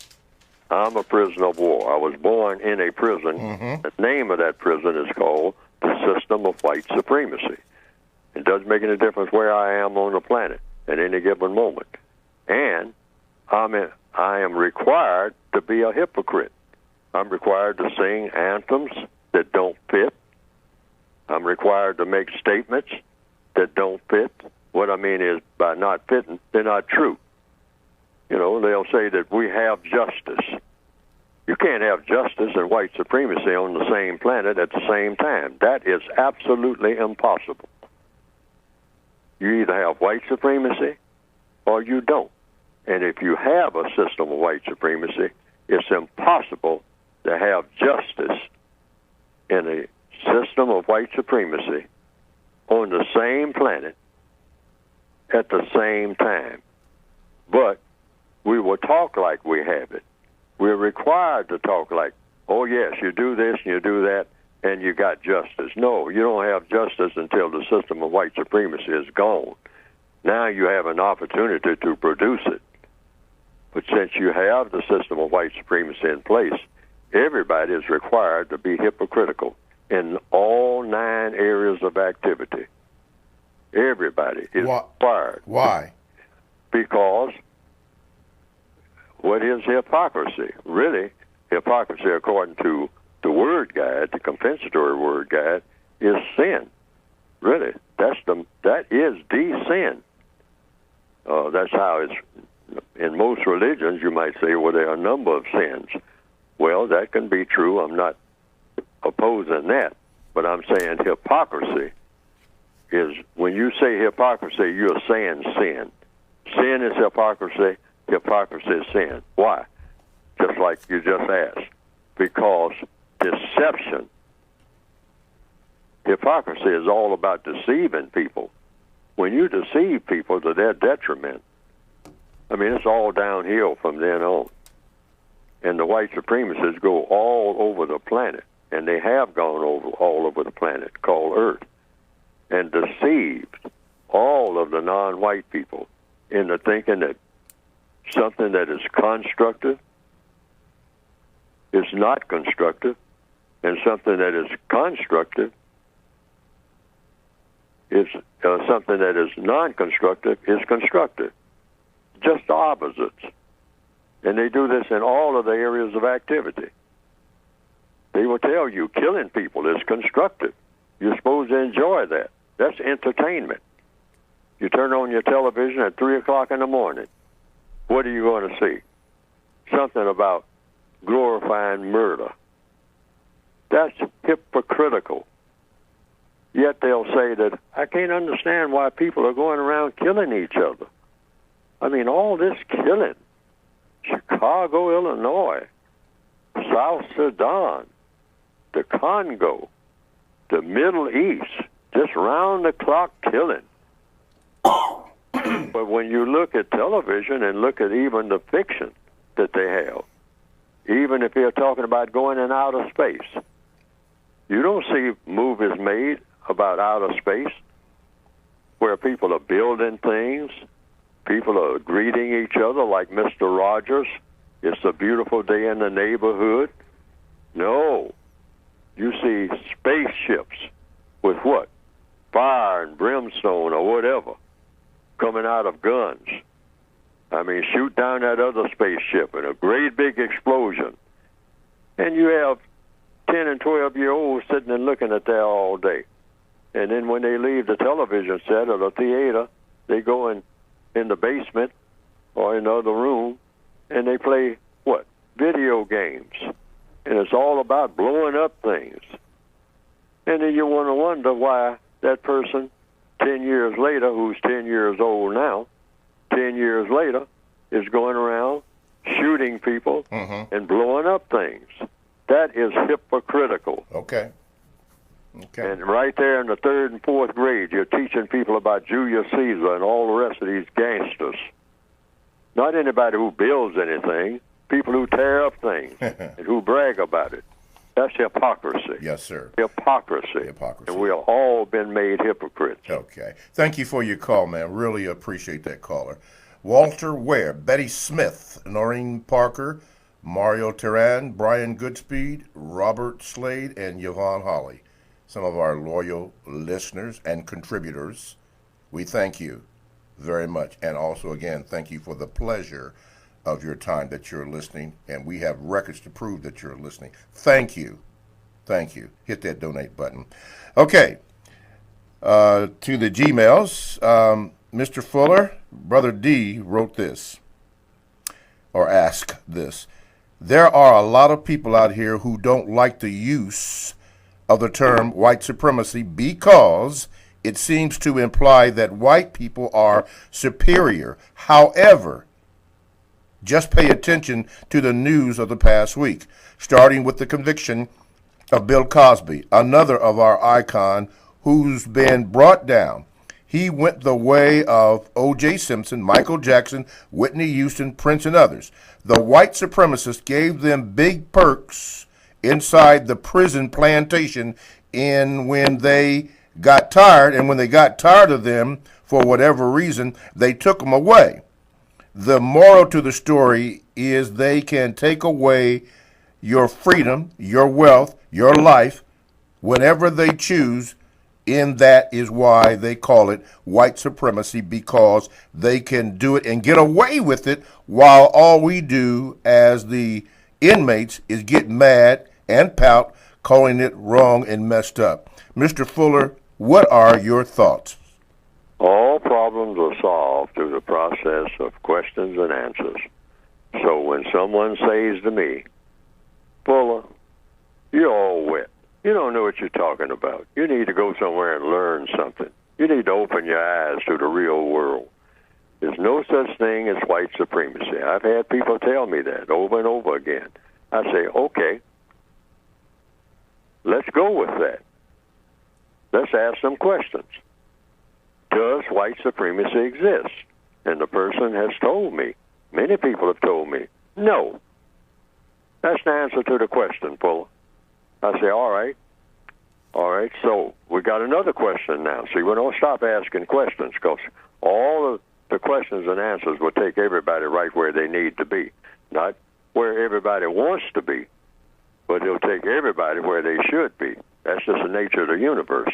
I'm a prisoner of war. I was born in a prison. Mm-hmm. The name of that prison is called the system of white supremacy. It doesn't make any difference where I am on the planet at any given moment. And I am required to be a hypocrite. I'm required to sing anthems that don't fit. I'm required to make statements that don't fit. What I mean is, by not fitting, they're not true. You know, they'll say that we have justice. You can't have justice and white supremacy on the same planet at the same time. That is absolutely impossible. You either have white supremacy or you don't. And if you have a system of white supremacy, it's impossible to have justice in a system of white supremacy on the same planet at the same time. But we will talk like we have it. We're required to talk like, oh, yes, you do this and you do that, and you got justice. No, you don't have justice until the system of white supremacy is gone. Now you have an opportunity to produce it. But since you have the system of white supremacy in place, everybody is required to be hypocritical in all 9 areas of activity. Everybody is required. Why? Because what is hypocrisy? Really, hypocrisy, according to the word guide, the compensatory word guide, is sin. Really, that is the sin. That's how it's in most religions. You might say, well, there are a number of sins. Well, that can be true. I'm not opposing that, but I'm saying hypocrisy is, when you say hypocrisy, you're saying sin. Sin is hypocrisy. Hypocrisy is sin. Why? Just like you just asked. Because deception. Hypocrisy is all about deceiving people. when you deceive people to their detriment, I mean, it's all downhill from then on. And the white supremacists go all over the planet, and they have gone all over the planet called Earth, and deceived all of the non-white people into thinking that something that is constructive is not constructive, and something that is constructive is something that is non-constructive is constructive. Just the opposites. And they do this in all of the areas of activity. They will tell you killing people is constructive. You're supposed to enjoy that. That's entertainment. You turn on your television at 3 o'clock in the morning. What are you going to see? Something about glorifying murder. That's hypocritical. Yet they'll say that I can't understand why people are going around killing each other. I mean, all this killing. Chicago, Illinois, South Sudan, the Congo, the Middle East, just round-the-clock killing. But when you look at television and look at even the fiction that they have, even if they're talking about going in outer space, you don't see movies made about outer space where people are building things, people are greeting each other like Mr. Rogers. It's a beautiful day in the neighborhood. No. You see spaceships with what? Fire and brimstone or whatever coming out of guns. I mean, shoot down that other spaceship in a great big explosion. And you have 10 and 12-year-olds sitting and looking at that all day. And then when they leave the television set or the theater, they go in the basement or in the other room, and they play, what? Video games. And it's all about blowing up things. And then you want to wonder why that person, 10 years later, who's 10 years old now, 10 years later, is going around shooting people and blowing up things. That is hypocritical. Okay. And right there in the 3rd and 4th grade, you're teaching people about Julius Caesar and all the rest of these gangsters. Not anybody who builds anything, people who tear up things and who brag about it. That's hypocrisy. Yes, sir. Hypocrisy. And we have all been made hypocrites. Okay. Thank you for your call, man. Really appreciate that caller. Walter Ware, Betty Smith, Noreen Parker, Mario Teran, Brian Goodspeed, Robert Slade, and Yvonne Holly. Some of our loyal listeners and contributors. We thank you very much. And also, again, thank you for the pleasure of your time that you're listening. And we have records to prove that you're listening. Thank you. Thank you. Hit that donate button. Okay. To the Gmails, Mr. Fuller, Brother D wrote this, or asked this. There are a lot of people out here who don't like the use of the term white supremacy because it seems to imply that white people are superior. However, just pay attention to the news of the past week, starting with the conviction of Bill Cosby, another of our icon who's been brought down. He went the way of O.J. Simpson, Michael Jackson, Whitney Houston, Prince, and others. The white supremacists gave them big perks inside the prison plantation when they got tired, and when they got tired of them, for whatever reason, they took them away. The moral to the story is they can take away your freedom, your wealth, your life, whenever they choose, and that is why they call it white supremacy, because they can do it and get away with it while all we do as the inmates is get mad and pout, calling it wrong and messed up. Mr. Fuller, what are your thoughts? All problems are solved through the process of questions and answers. So when someone says to me, Fuller, you're all wet. You don't know what you're talking about. You need to go somewhere and learn something. You need to open your eyes to the real world. There's no such thing as white supremacy. I've had people tell me that over and over again. I say, okay, let's go with that. Let's ask some questions. does white supremacy exist? And the person has told me, many people have told me, no. That's the answer to the question, Fuller. I say, all right, so we got another question now. See, we don't stop asking questions because all of the questions and answers will take everybody right where they need to be, not where everybody wants to be, but it'll take everybody where they should be. That's just the nature of the universe.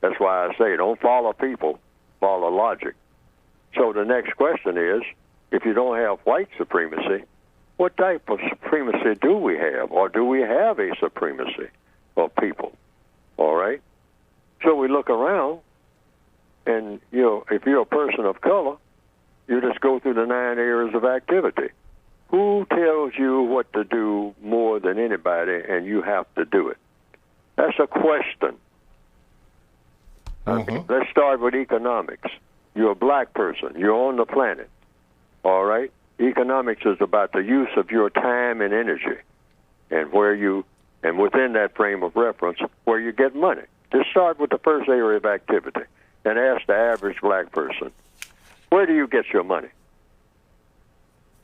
That's why I say don't follow people, follow logic. So the next question is, if you don't have white supremacy, what type of supremacy do we have? Or do we have a supremacy of people? All right? So we look around, and, if you're a person of color, you just go through the 9 areas of activity. Who tells you what to do more than anybody, and you have to do it? That's a question. Let's start with economics. You're a black person. You're on the planet. All right? Economics is about the use of your time and energy, and within that frame of reference, where you get money. Just start with the first area of activity and ask the average black person, where do you get your money?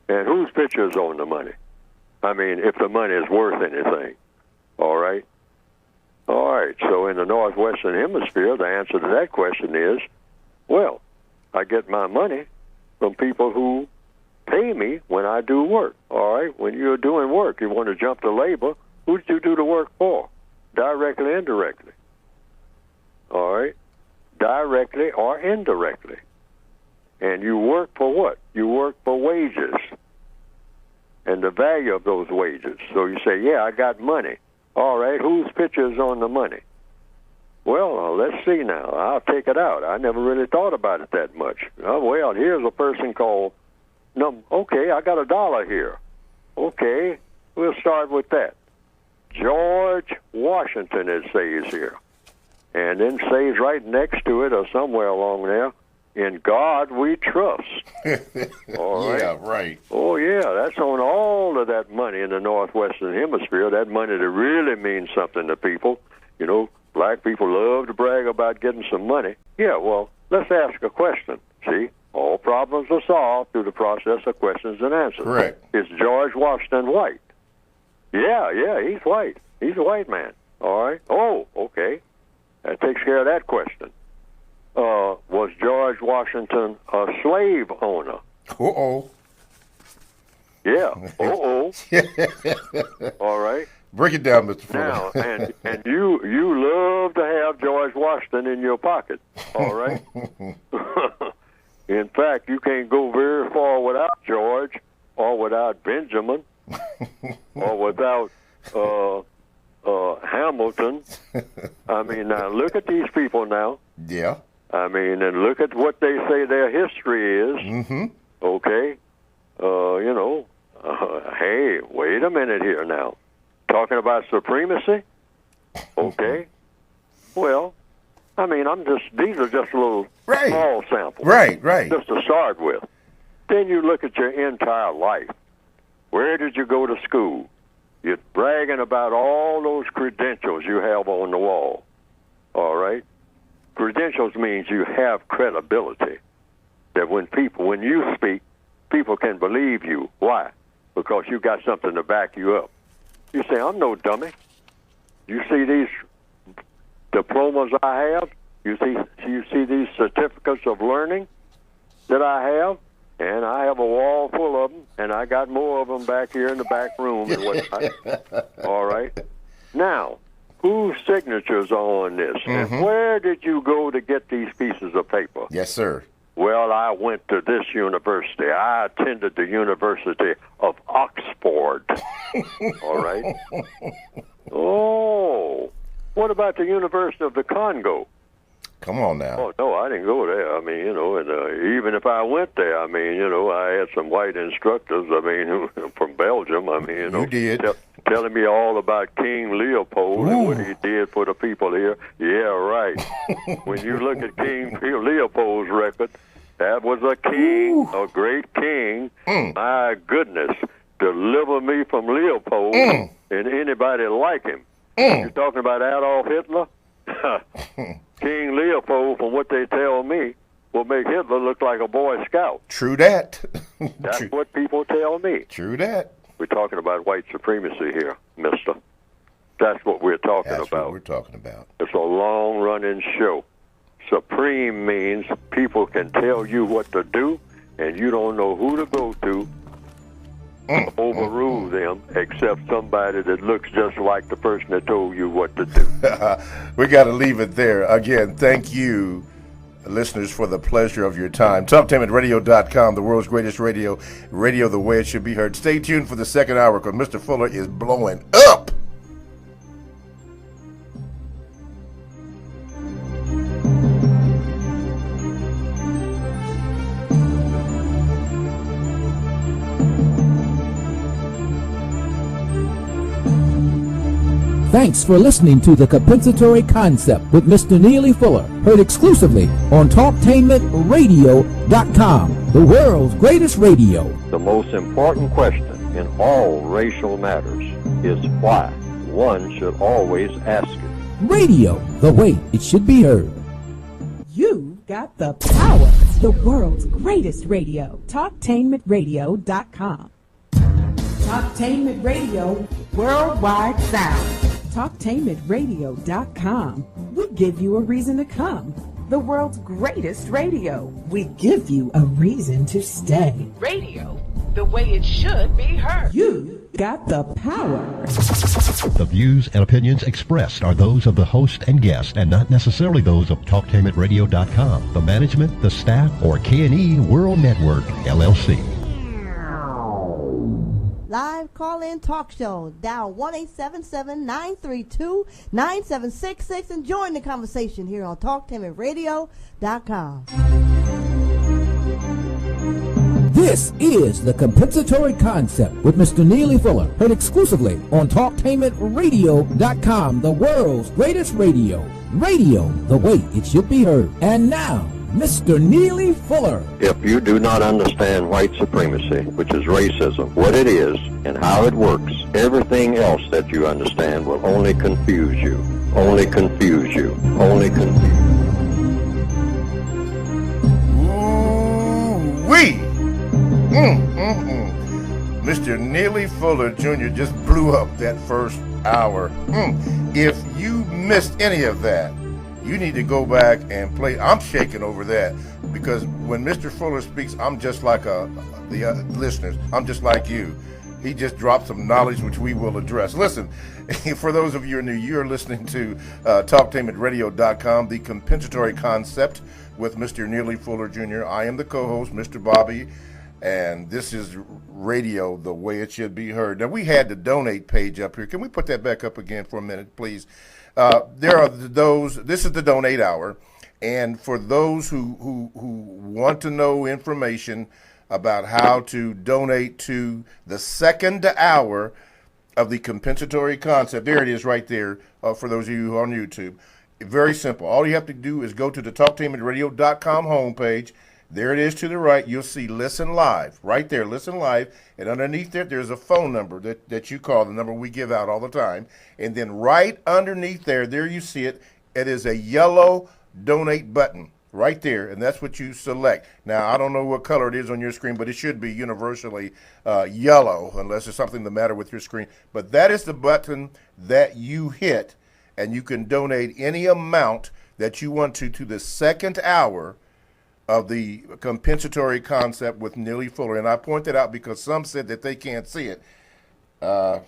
And whose picture is on the money? I mean, if the money is worth anything. All right? All right, so in the Northwestern Hemisphere, the answer to that question is, well, I get my money from people who pay me when I do work. All right, when you're doing work, you want to jump to labor, who did you do the work for? Directly, indirectly. All right, directly or indirectly. And you work for what? You work for wages and the value of those wages. So you say, yeah, I got money. All right, whose picture is on the money? Well, let's see now. I'll take it out. I never really thought about it that much. Well, here's a person called, okay, I got $1 here. Okay, we'll start with that. George Washington, it says here. And then says right next to it or somewhere along there, in God we trust. All right? Yeah, right. Oh, yeah, that's on all of that money in the Northwestern Hemisphere, that money that really means something to people. Black people love to brag about getting some money. Yeah, well, let's ask a question. See, all problems are solved through the process of questions and answers. Correct. Is George Washington white? Yeah, he's white. He's a white man. All right. Oh, okay. That takes care of that question. Was George Washington a slave owner? Uh-oh. Yeah. Uh-oh. All right. Break it down, Mr. Fuller. Now, and you love to have George Washington in your pocket. All right. In fact, you can't go very far without George, or without Benjamin, or without Hamilton. I mean, now look at these people now. Yeah. I mean, and look at what they say their history is. Mm-hmm. Okay. Hey, wait a minute here now. Talking about supremacy? Okay. Well, I mean, these are just little small samples. Right. Just to start with. Then you look at your entire life. Where did you go to school? You're bragging about all those credentials you have on the wall. All right? Credentials means you have credibility. That when you speak, people can believe you. Why? Because you got something to back you up. You say, I'm no dummy. You see these diplomas I have? You see these certificates of learning that I have? And I have a wall full of them, and I got more of them back here in the back room and whatnot. All right? Now, whose signatures are on this? Mm-hmm. And where did you go to get these pieces of paper? Yes, sir. Well, I went to this university. I attended the University of Oxford. All right? Oh, what about the University of the Congo? Come on now. Oh, no, I didn't go there. I mean, and even if I went there, I mean, I had some white instructors, I mean, from Belgium. I mean, you did. Telling me all about King Leopold and what he did for the people here. Yeah, right. When you look at King Leopold's record, that was a king, a great king. My goodness, deliver me from Leopold and anybody like him. You're talking about Adolf Hitler? King Leopold, from what they tell me, will make Hitler look like a Boy Scout. True that. That's what people tell me. True that. We're talking about white supremacy here, mister. That's what we're talking That's about. what we're talking about. It's a long-running show. Supreme means people can tell you what to do, and you don't know who to go to overrule them except somebody that looks just like the person that told you what to do. We got to leave it there. Again, thank you, listeners, for the pleasure of your time. TalkTainMenRadio.com, the world's greatest radio the way it should be heard. Stay tuned for the second hour because Mr. Fuller is blowing up. Thanks for listening to The Compensatory Concept with Mr. Neely Fuller, heard exclusively on TalkTainmentRadio.com, the world's greatest radio. The most important question in all racial matters is why. One should always ask it. Radio, the way it should be heard. You've got the power. The world's greatest radio. TalkTainmentRadio.com. Talktainment Radio, worldwide sound. TalkTainmentRadio.com. We give you a reason to come. The world's greatest radio. We give you a reason to stay. Radio, the way it should be heard. You got the power. The views and opinions expressed are those of the host and guest and not necessarily those of TalkTainmentRadio.com, the management, the staff, or K&E World Network, LLC. Live call-in talk show. Dial 1-877-932-9766 and join the conversation here on TalkTainmentRadio.com. This is The Compensatory Concept with Mr. Neely Fuller, heard exclusively on TalkTainmentRadio.com, the world's greatest radio. Radio, the way it should be heard. And now, Mr. Neely Fuller. If you do not understand white supremacy, which is racism, what it is and how it works, everything else that you understand will only confuse you. Only confuse you. Only confuse you. Ooh-wee. Mr. Neely Fuller Jr. just blew up that first hour. If you missed any of that, you need to go back and play. I'm shaking over that because when Mr. Fuller speaks, I'm just like the listeners. I'm just like you. He just dropped some knowledge which we will address. Listen, for those of you who are new, you're listening to TalkTainmentRadio.com, the compensatory concept with Mr. Neely Fuller Jr. I am the co-host, Mr. Bobby, and this is radio the way it should be heard. Now, we had the donate page up here. Can we put that back up again for a minute, please? There are those. This is the donate hour, and for those who want to know information about how to donate to the second hour of the compensatory concept, there it is right there. For those of you who are on YouTube, very simple. All you have to do is go to the TalkTainmentRadio.com homepage. There it is to the right. You'll see Listen Live right there. Listen Live. And underneath there, there's a phone number that you call, the number we give out all the time. And then right underneath there you see it. It is a yellow donate button right there. And that's what you select. Now, I don't know what color it is on your screen, but it should be universally yellow unless there's something the matter with your screen. But that is the button that you hit, and you can donate any amount that you want to the second hour of the compensatory concept with Neely Fuller. And I point that out because some said that they can't see it. I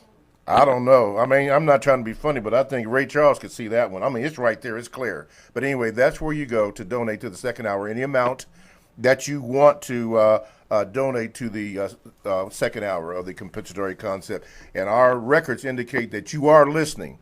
don't know. I mean, I'm not trying to be funny, but I think Ray Charles could see that one. I mean, it's right there. It's clear. But anyway, that's where you go to donate to the second hour. Any amount that you want to donate to the second hour of the compensatory concept. And our records indicate that you are listening.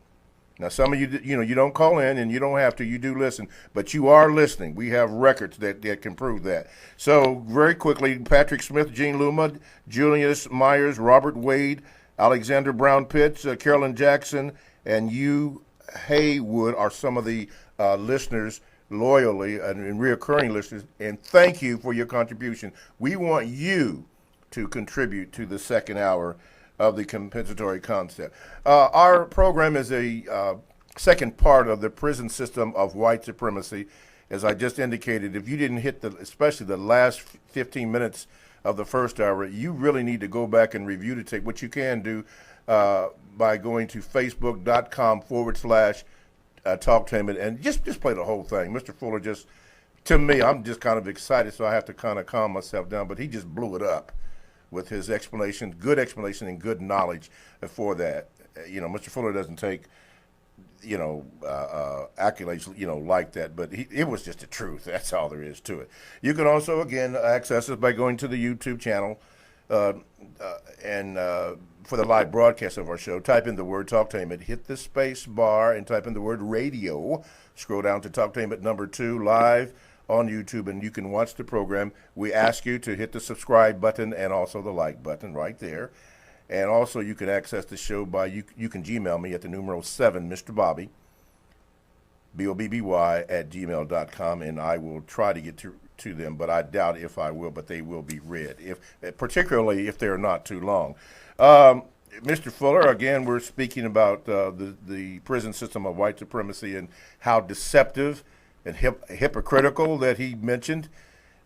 Now, some of you, you don't call in and you don't have to. You do listen, but you are listening. We have records that can prove that. So, very quickly, Patrick Smith, Gene Luma, Julius Myers, Robert Wade, Alexander Brown Pitts, Carolyn Jackson, and you, Haywood, are some of the listeners loyally and reoccurring listeners. And thank you for your contribution. We want you to contribute to the second hour of the compensatory concept. Our program is a second part of the prison system of white supremacy. as I just indicated, if you didn't hit especially the last 15 minutes of the first hour, you really need to go back and review the tape. What you can do by going to facebook.com/talktainment and just play the whole thing. Mr. Fuller to me, I'm just kind of excited, so I have to kind of calm myself down, but he just blew it up with his explanation, good explanation and good knowledge for that. Mr. Fuller doesn't take, accolades, like that, but it was just the truth. That's all there is to it. You can also, again, access us by going to the YouTube channel and for the live broadcast of our show, type in the word Talktainment, hit the space bar and type in the word radio, scroll down to Talktainment #2 live on YouTube, and you can watch the program. We ask you to hit the subscribe button and also the like button right there. And also you can access the show by, you can Gmail me at the numeral 7, Mr. Bobby, BOBBY @gmail.com, and I will try to get to them, but I doubt if I will, but they will be read, particularly if they're not too long. Mr. Fuller, again, we're speaking about the prison system of white supremacy and how deceptive and hypocritical that he mentioned.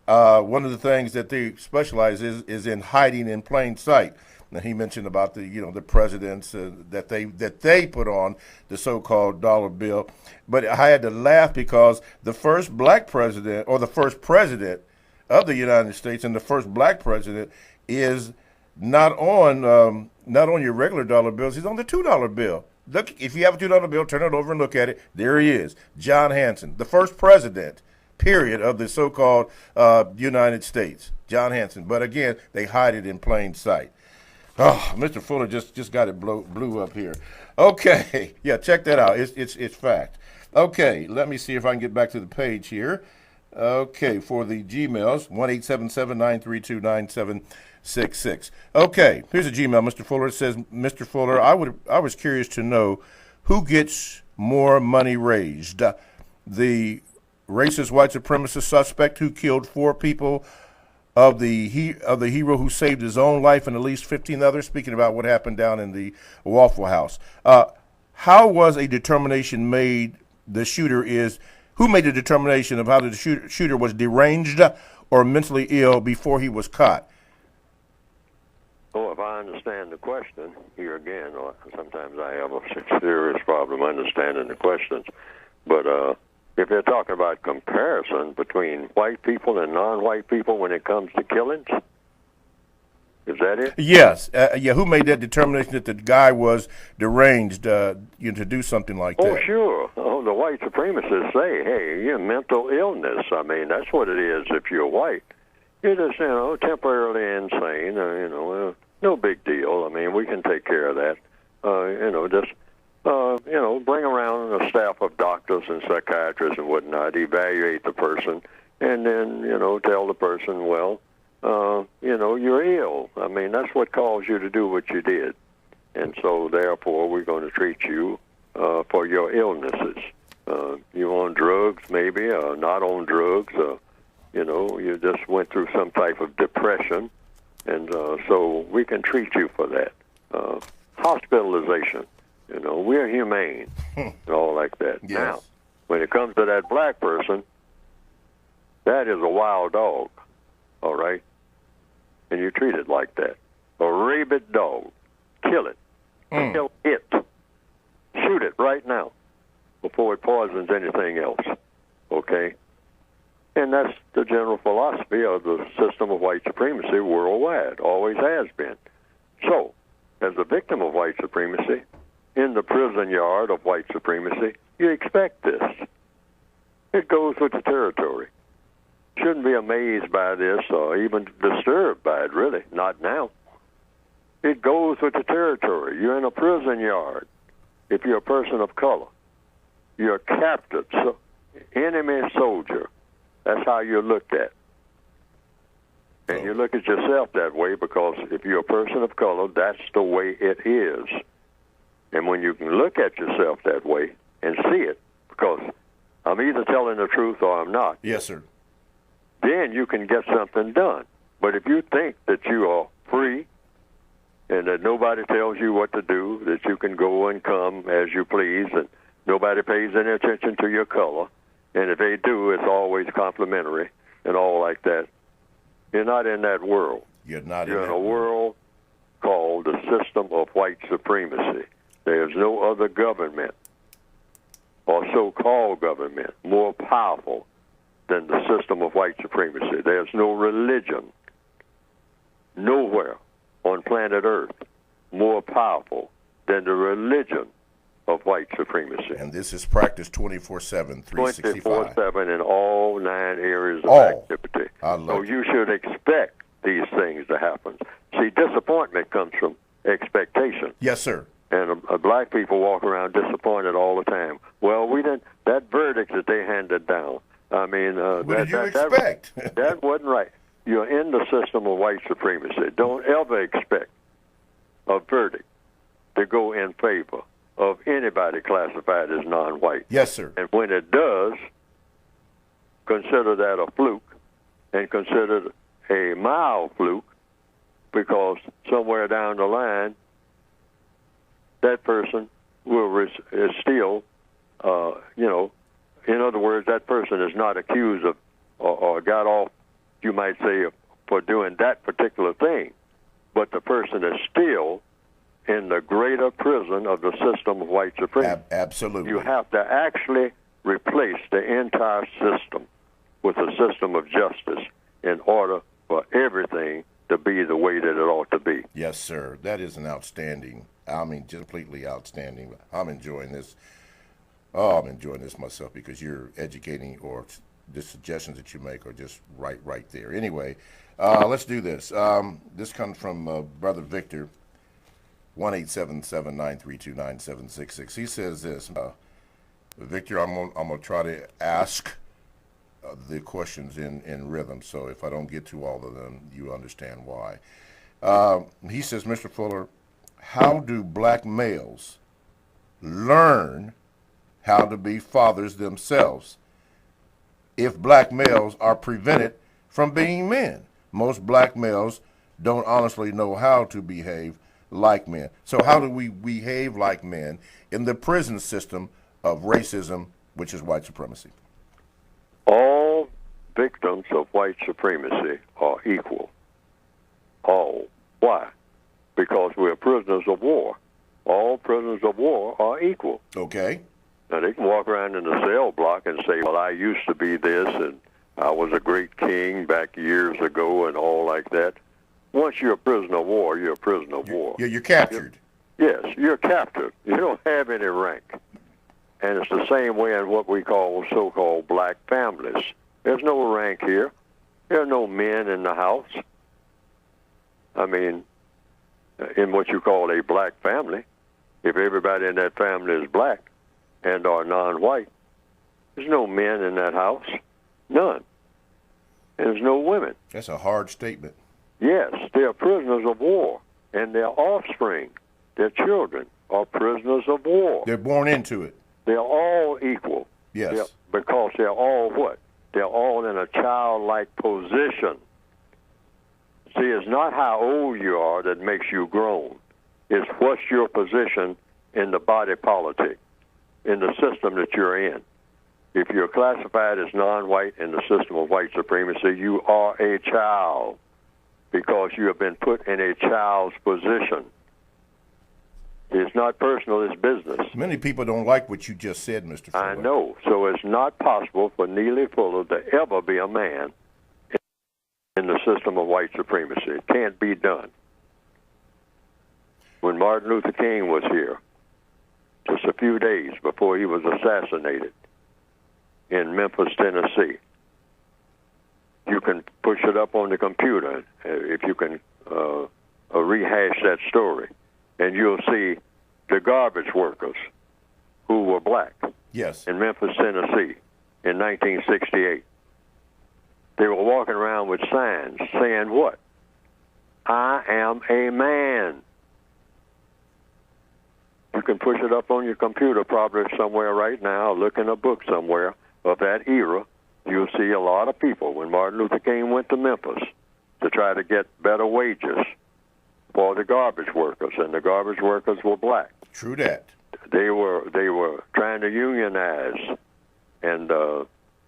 One of the things that they specialize is in hiding in plain sight. Now, he mentioned about the presidents that they put on the so-called dollar bill, but I had to laugh because the first black president, or the first president of the United States, and the first black president is not on your regular dollar bills. He's on the $2 bill. Look, if you have a $2 bill, turn it over and look at it. There he is, John Hanson, the first president, period, of the so-called United States, John Hanson. But again, they hide it in plain sight. Oh, Mr. Fuller just got it blew up here. Okay, yeah, check that out. It's fact. Okay, let me see if I can get back to the page here. Okay, for the Gmails, 1-877-932-9766. Okay, here's a Gmail, Mr. Fuller. It says, Mr. Fuller, I was curious to know who gets more money raised. The racist white supremacist suspect who killed 4 people of the hero who saved his own life and at least 15 others, speaking about what happened down in the Waffle House. How was a determination made, who made the determination of how the shooter was deranged or mentally ill before he was caught? Oh, if I understand the question, here again, sometimes I have a serious problem understanding the questions, but if they're talking about comparison between white people and non-white people when it comes to killings, is that it? Yes. Who made that determination that the guy was deranged to do something like that? Oh, sure. Oh, the white supremacists say, hey, you're mental illness. I mean, that's what it is if you're white. You're just, temporarily insane. No big deal. I mean, we can take care of that. Bring around a staff of doctors and psychiatrists and whatnot, evaluate the person, and then, tell the person, well, you're ill. I mean, that's what caused you to do what you did. And so, therefore, we're going to treat you for your illnesses. You on drugs, maybe, or not on drugs, you just went through some type of depression, and so we can treat you for that. Hospitalization. We're humane and all like that. Yes. Now, when it comes to that black person, that is a wild dog, all right? And you treat it like that. A rabid dog. Kill it. Kill it. Shoot it right now before it poisons anything else, okay? And that's the general philosophy of the system of white supremacy worldwide, always has been. So, as a victim of white supremacy, in the prison yard of white supremacy, you expect this. It goes with the territory. Shouldn't be amazed by this or even disturbed by it, really. Not now. It goes with the territory. You're in a prison yard. If you're a person of color, you're a captive, enemy soldier. That's how you're looked at. And you look at yourself that way because if you're a person of color, that's the way it is. And when you can look at yourself that way and see it, because I'm either telling the truth or I'm not. Yes, sir. Then you can get something done. But if you think that you are free and that nobody tells you what to do, that you can go and come as you please and nobody pays any attention to your color, And if they do, it's always complimentary and all like that. You're not in that world. You're not You're in in that a world called the system of white supremacy. There's no other government or so-called government more powerful than the system of white supremacy. There's no religion nowhere on planet Earth more powerful than the religion of white supremacy. And this is practiced 24/7, 365. 24/7 in all 9 areas of All. activity. I love So it. you should expect these things to happen. See, disappointment comes from expectation. Yes, sir. And black people walk around disappointed all the time. Well, we didn't. That verdict that they handed down. I mean, What did you expect? That wasn't right. You're in the system of white supremacy. Don't ever expect a verdict to go in favor of anybody classified as non-white. Yes, sir. And when it does, consider that a fluke, and consider it a mild fluke, because somewhere down the line, that person is still, in other words, that person is not accused of or got off, you might say, for doing that particular thing, but the person is still in the greater prison of the system of white supremacy. Absolutely. You have to actually replace the entire system with a system of justice in order for everything to be the way that it ought to be. Yes, sir. That is an outstanding, just completely outstanding. I'm enjoying this. Oh, I'm enjoying this myself because you're educating, or the suggestions that you make are just right there. Anyway, let's do this. This comes from Brother Victor, 1-877-932-9766. He says this, Victor, I'm gonna try to ask the questions in rhythm, so if I don't get to all of them, you understand why. He says, Mr. Fuller, how do black males learn how to be fathers themselves if black males are prevented from being men? Most black males don't honestly know how to behave like men. So how do we behave like men in the prison system of racism, which is white supremacy? All victims of white supremacy are equal. All. Why? Because we're prisoners of war. All prisoners of war are equal. Okay. Now, they can walk around in the cell block and say, well, I used to be this, and I was a great king back years ago, and all like that. Once you're a prisoner of war, you're a prisoner of war. You're captured. Yes, you're captured. You don't have any rank. And it's the same way in what we call so-called black families. There's no rank here. There are no men in the house. I mean, in what you call a black family, if everybody in that family is black and are non-white, there's no men in that house. None. And there's no women. That's a hard statement. Yes, they are prisoners of war, and their offspring, their children, are prisoners of war. They're born into it. They're all equal. Yes. Because they're all what? They're all in a childlike position. See, it's not how old you are that makes you grown. It's what's your position in the body politic, in the system that you're in. If you're classified as non-white in the system of white supremacy, you are a child, because you have been put in a child's position. It's not personal, it's business. Many people don't like what you just said, Mr. Fuller. I know. So it's not possible for Neely Fuller to ever be a man in the system of white supremacy. It can't be done. When Martin Luther King was here, just a few days before he was assassinated in Memphis, Tennessee, you can push it up on the computer if you can rehash that story, and you'll see the garbage workers who were black. Yes. In Memphis, Tennessee, in 1968. They were walking around with signs saying what? I am a man. You can push it up on your computer probably somewhere right now, look in a book somewhere of that era. You'll see a lot of people when Martin Luther King went to Memphis to try to get better wages for the garbage workers, and the garbage workers were black. True that. They were trying to unionize, and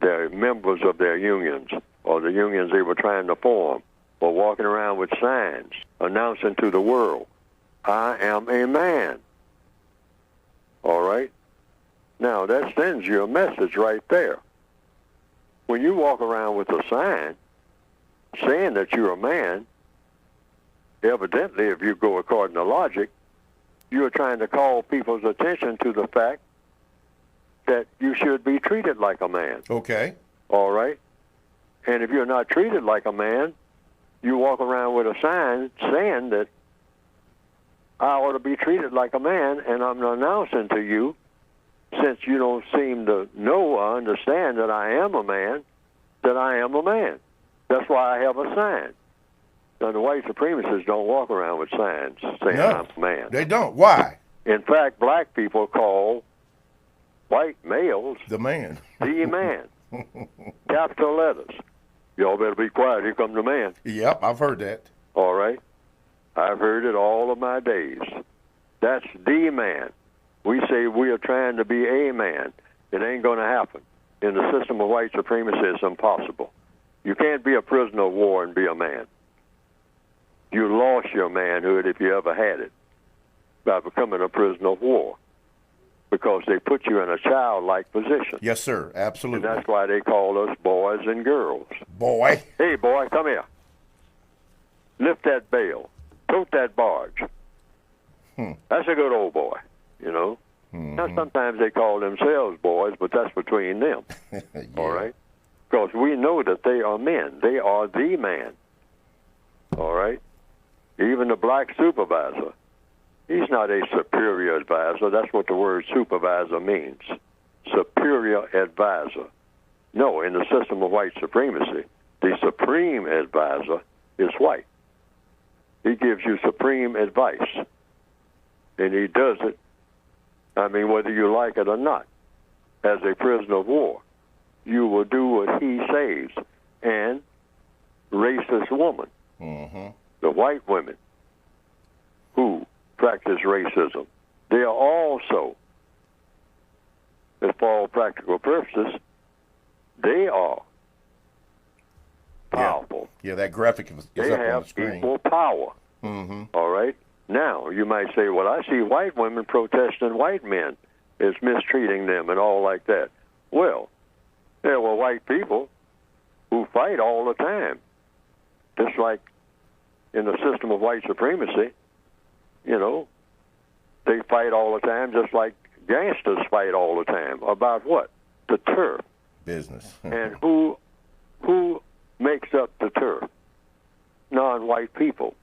They're members of their unions or the unions they were trying to form, or walking around with signs announcing to the world, I am a man. All right? Now, that sends you a message right there. When you walk around with a sign saying that you're a man, evidently, if you go according to logic, you're trying to call people's attention to the fact that you should be treated like a man. Okay. All right? And if you're not treated like a man, you walk around with a sign saying that I ought to be treated like a man, and I'm announcing to you, since you don't seem to know or understand that I am a man, that I am a man. That's why I have a sign. Now, the white supremacists don't walk around with signs saying I'm a man. They don't. Why? In fact, black people call white males the man. The man. Capital letters. Y'all better be quiet. Here comes the man. Yep, I've heard that. All right. I've heard it all of my days. That's the man. We say we are trying to be a man. It ain't going to happen. In the system of white supremacy, it's impossible. You can't be a prisoner of war and be a man. You lost your manhood, if you ever had it, by becoming a prisoner of war, because they put you in a childlike position. Yes, sir. Absolutely. And that's why they call us boys and girls. Boy. Hey, boy, come here. Lift that bale. Tote that barge. That's a good old boy, you know. Now, sometimes they call themselves boys, but that's between them. Yeah. All right? Because we know that they are men. They are the man. All right? Even the black supervisor, he's not a superior advisor. That's what the word supervisor means. Superior advisor. No, in the system of white supremacy, the supreme advisor is white. He gives you supreme advice. And he does it, I mean, whether you like it or not. As a prisoner of war, you will do what he says. And racist woman, the white women who practice racism, they are also, for all practical purposes, they are powerful. Yeah, that graphic is they up have on the screen. Equal power. All right? Now, you might say, well, I see white women protesting white men as mistreating them and all like that. Well, there were white people who fight all the time. Just like in the system of white supremacy, you know, they fight all the time just like gangsters fight all the time. About what? The turf. Business. And who makes up the turf? Non-white people.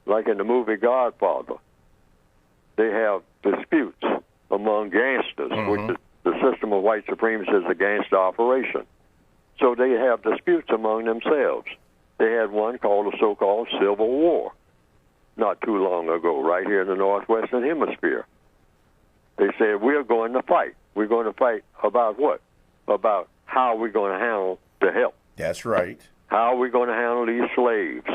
Like in the movie Godfather, they have disputes among gangsters, which is the system of white supremacy is a gangster operation. So they have disputes among themselves. They had one called the so-called Civil War not too long ago, right here in the Northwestern Hemisphere. They said, we're going to fight. We're going to fight about what? About how we're going to handle the help. That's right. How are we going to handle these slaves?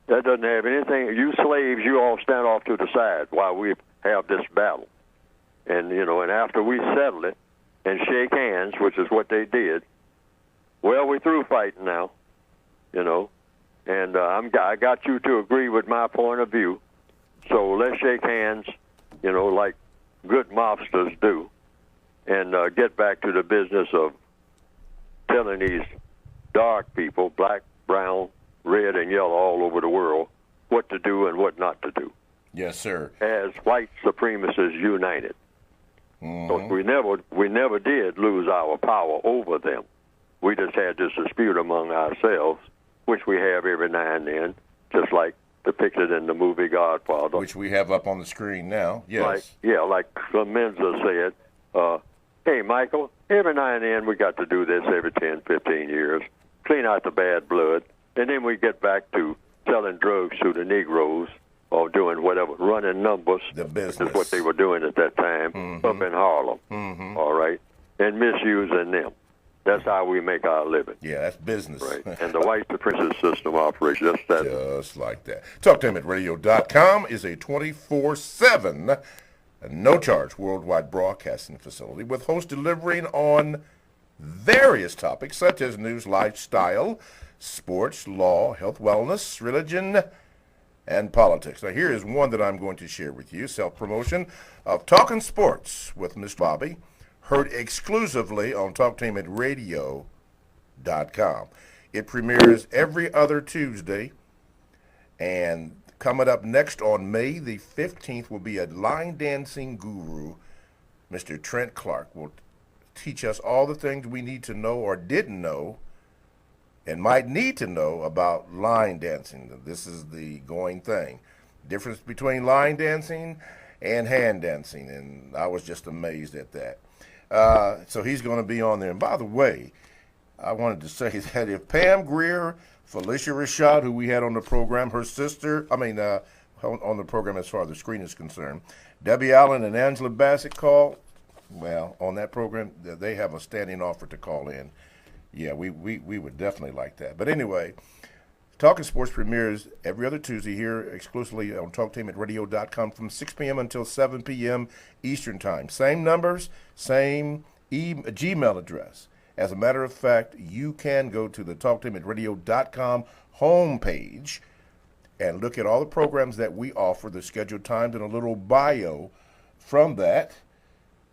That doesn't have anything. You slaves, you all stand off to the side while we have this battle. And, you know, and after we settle it and shake hands, which is what they did, well, we're through fighting now, you know. And I got you to agree with my point of view. So let's shake hands, you know, like good mobsters do, and get back to the business of telling these dark people, black, brown, red, and yellow all over the world, what to do and what not to do. Yes, sir. As white supremacists united. Because we never did lose our power over them. We just had this dispute among ourselves, which we have every now and then, just like depicted in the movie Godfather. Which we have up on the screen now, yes. Like Clemenza said, hey, Michael, every now and then we got to do this every 10, 15 years, clean out the bad blood, and then we get back to selling drugs to the Negroes or doing whatever, running numbers. The business. Is what they were doing at that time up in Harlem, all right, and misusing them. That's how we make our living. Yeah, that's business. Right. And the white supremacist system operates just that. Just like that. TalkTimeAtRadio.com is a 24/7, no-charge worldwide broadcasting facility with hosts delivering on various topics such as news, lifestyle, sports, law, health, wellness, religion, and politics. Now, here is one that I'm going to share with you, self-promotion of Talking Sports with Mr. Bobby, heard exclusively on TalkTainMenRadio.com. It premieres every other Tuesday, and coming up next on May the 15th will be a line dancing guru. Mr. Trent Clark will teach us all the things we need to know or didn't know and might need to know about line dancing. This is the going thing. Difference between line dancing and hand dancing, and I was just amazed at that. So he's going to be on there. And by the way, I wanted to say that if Pam Greer, Felicia Rashad, who we had on the program, her sister, on the program as far as the screen is concerned, Debbie Allen and Angela Bassett call, well, on that program, they have a standing offer to call in. Yeah, we would definitely like that. But anyway, Talking Sports premieres every other Tuesday here exclusively on TalkTainMenRadio.com from 6 p.m. until 7 p.m. Eastern Time. Same numbers, same Gmail address. As a matter of fact, you can go to the TalkTainMenRadio.com homepage and look at all the programs that we offer, the scheduled times, and a little bio from that.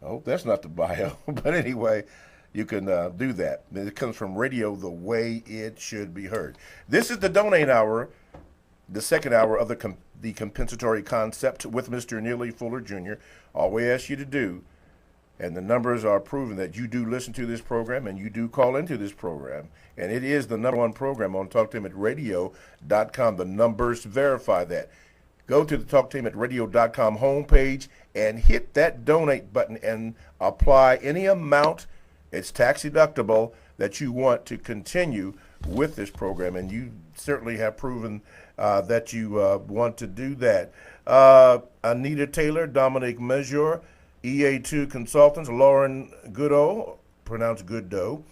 Oh, that's not the bio, but anyway, you can do that. It comes from radio the way it should be heard. This is the donate hour, the second hour of the compensatory concept with Mr. Neely Fuller Jr. All we ask you to do, and the numbers are proving that you do listen to this program and you do call into this program, and it is the #1 program on TalkTainMenRadio.com. The numbers verify that. Go to the TalkTainMenRadio.com homepage and hit that donate button and apply any amount. It's tax deductible that you want to continue with this program, and you certainly have proven that you want to do that. Anita Taylor, Dominic Mejor, EA2 Consultants, Lauren Goodo, pronounced Goodo,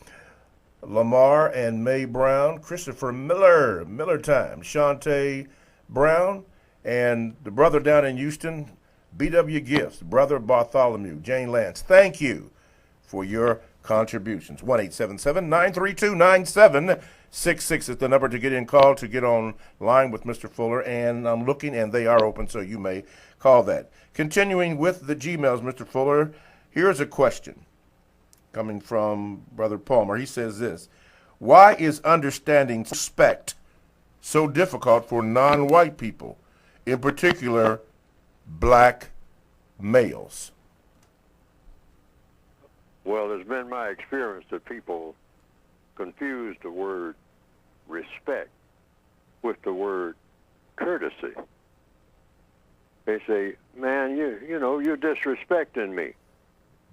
Lamar and May Brown, Christopher Miller, Miller Time, Shantae Brown, and the brother down in Houston, BW Gifts, Brother Bartholomew, Jane Lance. Thank you for your contributions. 1-877-932-9766 is the number to get in, call to get on line with Mr. Fuller, and I'm looking, and they are open, so you may call that. Continuing with the Gmails, Mr. Fuller, here's a question coming from Brother Palmer. He says this: why is understanding respect so difficult for non-white people, in particular black males? Well, it's been my experience that people confuse the word respect with the word courtesy. They say, man, you know, you're disrespecting me,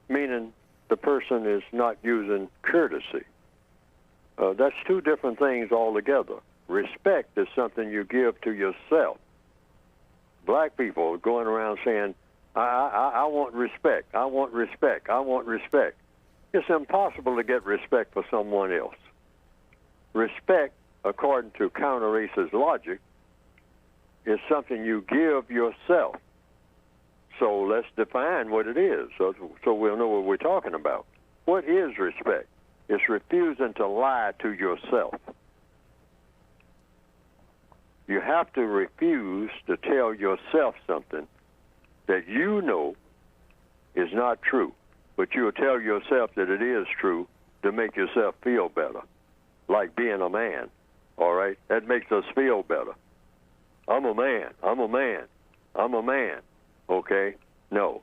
meaning the person is not using courtesy. That's two different things altogether. Respect is something you give to yourself. Black people going around saying, I want respect, I want respect, I want respect. It's impossible to get respect for someone else. Respect, according to counter-racist logic, is something you give yourself. So let's define what it is so we'll know what we're talking about. What is respect? It's refusing to lie to yourself. You have to refuse to tell yourself something that you know is not true, but you'll tell yourself that it is true to make yourself feel better, like being a man, all right? That makes us feel better. I'm a man, I'm a man, I'm a man, okay? No,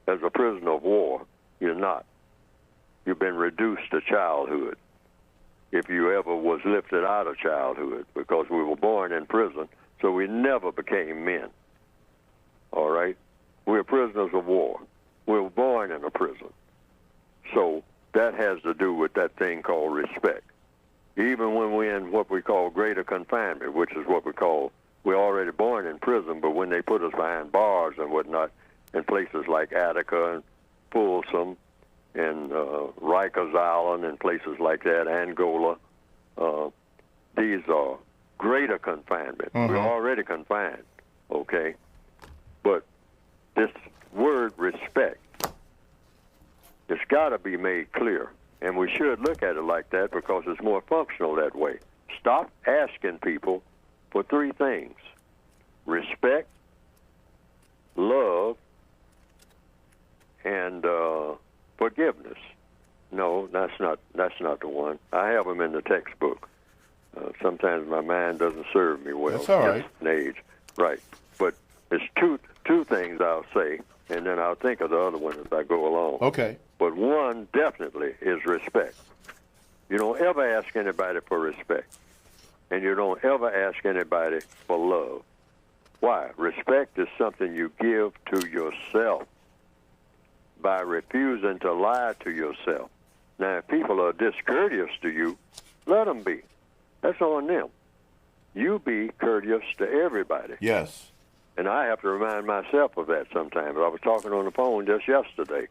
as a prisoner of war, you're not. You've been reduced to childhood, if you ever was lifted out of childhood, because we were born in prison, so we never became men, all right? We're prisoners of war. We were born in a prison. So that has to do with that thing called respect. Even when we're in what we call greater confinement, which is what we call, we're already born in prison, but when they put us behind bars and whatnot in places like Attica and Folsom and Rikers Island and places like that, Angola, these are greater confinement. We're already confined, okay? But this word respect, it's got to be made clear. And we should look at it like that because it's more functional that way. Stop asking people for three things: respect, love, and forgiveness. No, that's not the one. I have them in the textbook. Sometimes my mind doesn't serve me well. That's all right. An age, right? But it's two things I'll say, and then I'll think of the other one as I go along. Okay. But one definitely is respect. You don't ever ask anybody for respect, and you don't ever ask anybody for love. Why? Respect is something you give to yourself by refusing to lie to yourself. Now, if people are discourteous to you, let them be. That's on them. You be courteous to everybody. Yes. And I have to remind myself of that sometimes. I was talking on the phone just yesterday,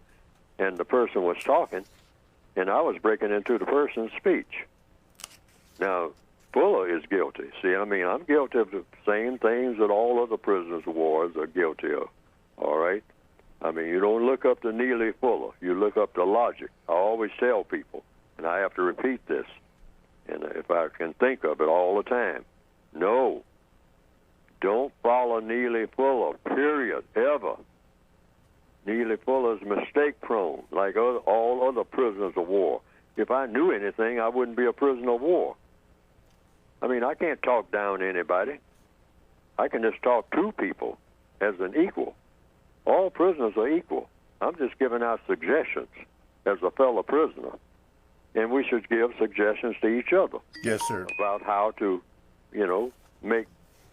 and the person was talking, and I was breaking into the person's speech. Now, Fuller is guilty. See, I mean, I'm guilty of the same things that all other prisoners of war are guilty of, all right? I mean, you don't look up to Neely Fuller. You look up to logic. I always tell people, and I have to repeat this, and if I can think of it all the time, no, don't follow Neely Fuller, period, ever. Neely Fuller's mistake-prone, like all other prisoners of war. If I knew anything, I wouldn't be a prisoner of war. I mean, I can't talk down to anybody. I can just talk to people as an equal. All prisoners are equal. I'm just giving out suggestions as a fellow prisoner. And we should give suggestions to each other. Yes, sir. About how to, make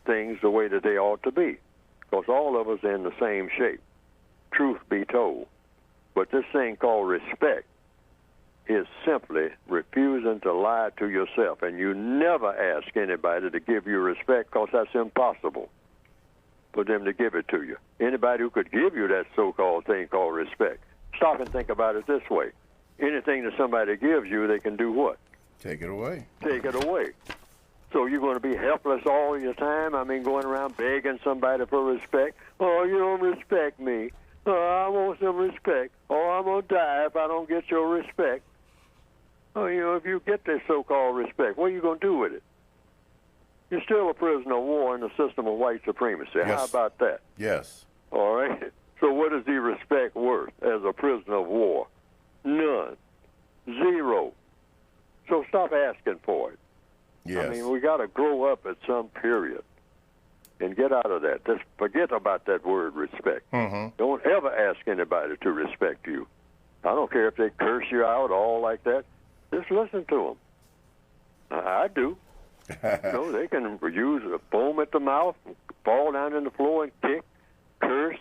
things the way that they ought to be. Because all of us are in the same shape, truth be told. But this thing called respect is simply refusing to lie to yourself. And you never ask anybody to give you respect because that's impossible for them to give it to you. Anybody who could give you that so-called thing called respect. Stop and think about it this way. Anything that somebody gives you, they can do what? Take it away. Take it away. So you're going to be helpless all your time? I mean, going around begging somebody for respect? Oh, you don't respect me. Oh, I want some respect. Oh, I'm going to die if I don't get your respect. Oh, if you get this so-called respect, what are you going to do with it? You're still a prisoner of war in the system of white supremacy. Yes. How about that? Yes. All right? So what is the respect worth as a prisoner of war? None. Zero. So stop asking for it. Yes. I mean, we got to grow up at some period and get out of that. Just forget about that word respect. Mm-hmm. Don't ever ask anybody to respect you. I don't care if they curse you out all like that. Just listen to them. I do. They can use a foam at the mouth, fall down in the floor and kick, curse,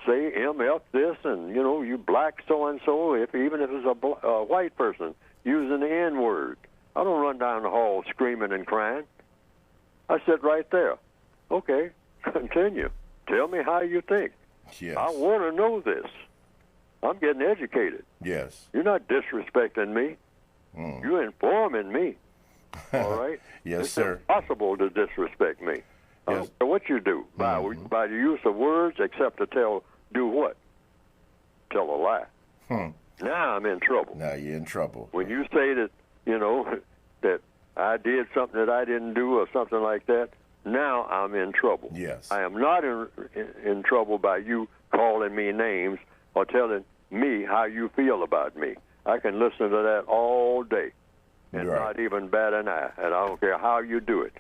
say MF this, and, you black so-and-so, even if it's a white person using the N-word. I don't run down the hall screaming and crying. I sit right there. Okay, continue. Tell me how you think. Yes. I want to know this. I'm getting educated. Yes. You're not disrespecting me. You're informing me. All right? Yes, it's sir. It's impossible to disrespect me. I Yes. don't care what you do. By the use of words, except to do what? Tell a lie. Now I'm in trouble. Now you're in trouble. When you say that, that I did something that I didn't do or something like that, now I'm in trouble. Yes. I am not in trouble by you calling me names or telling me how you feel about me. I can listen to that all day and not even bat an eye, and I don't care how you do it.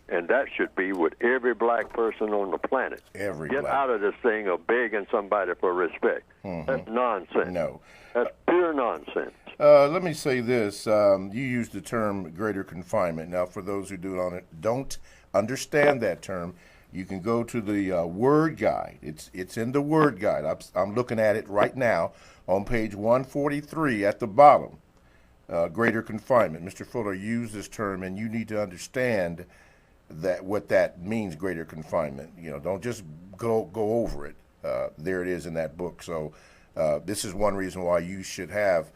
And that should be with every black person on the planet. Get out of this thing of begging somebody for respect. That's nonsense. No. That's pure nonsense. Let me say this. You used the term greater confinement. Now, for those who don't understand that term, you can go to the Word Guide. It's in the Word Guide. I'm looking at it right now on page 143 at the bottom. Greater confinement. Mr. Fuller used this term, and you need to understand what that means, greater confinement. Don't just go over it. There it is in that book. So this is one reason why you should have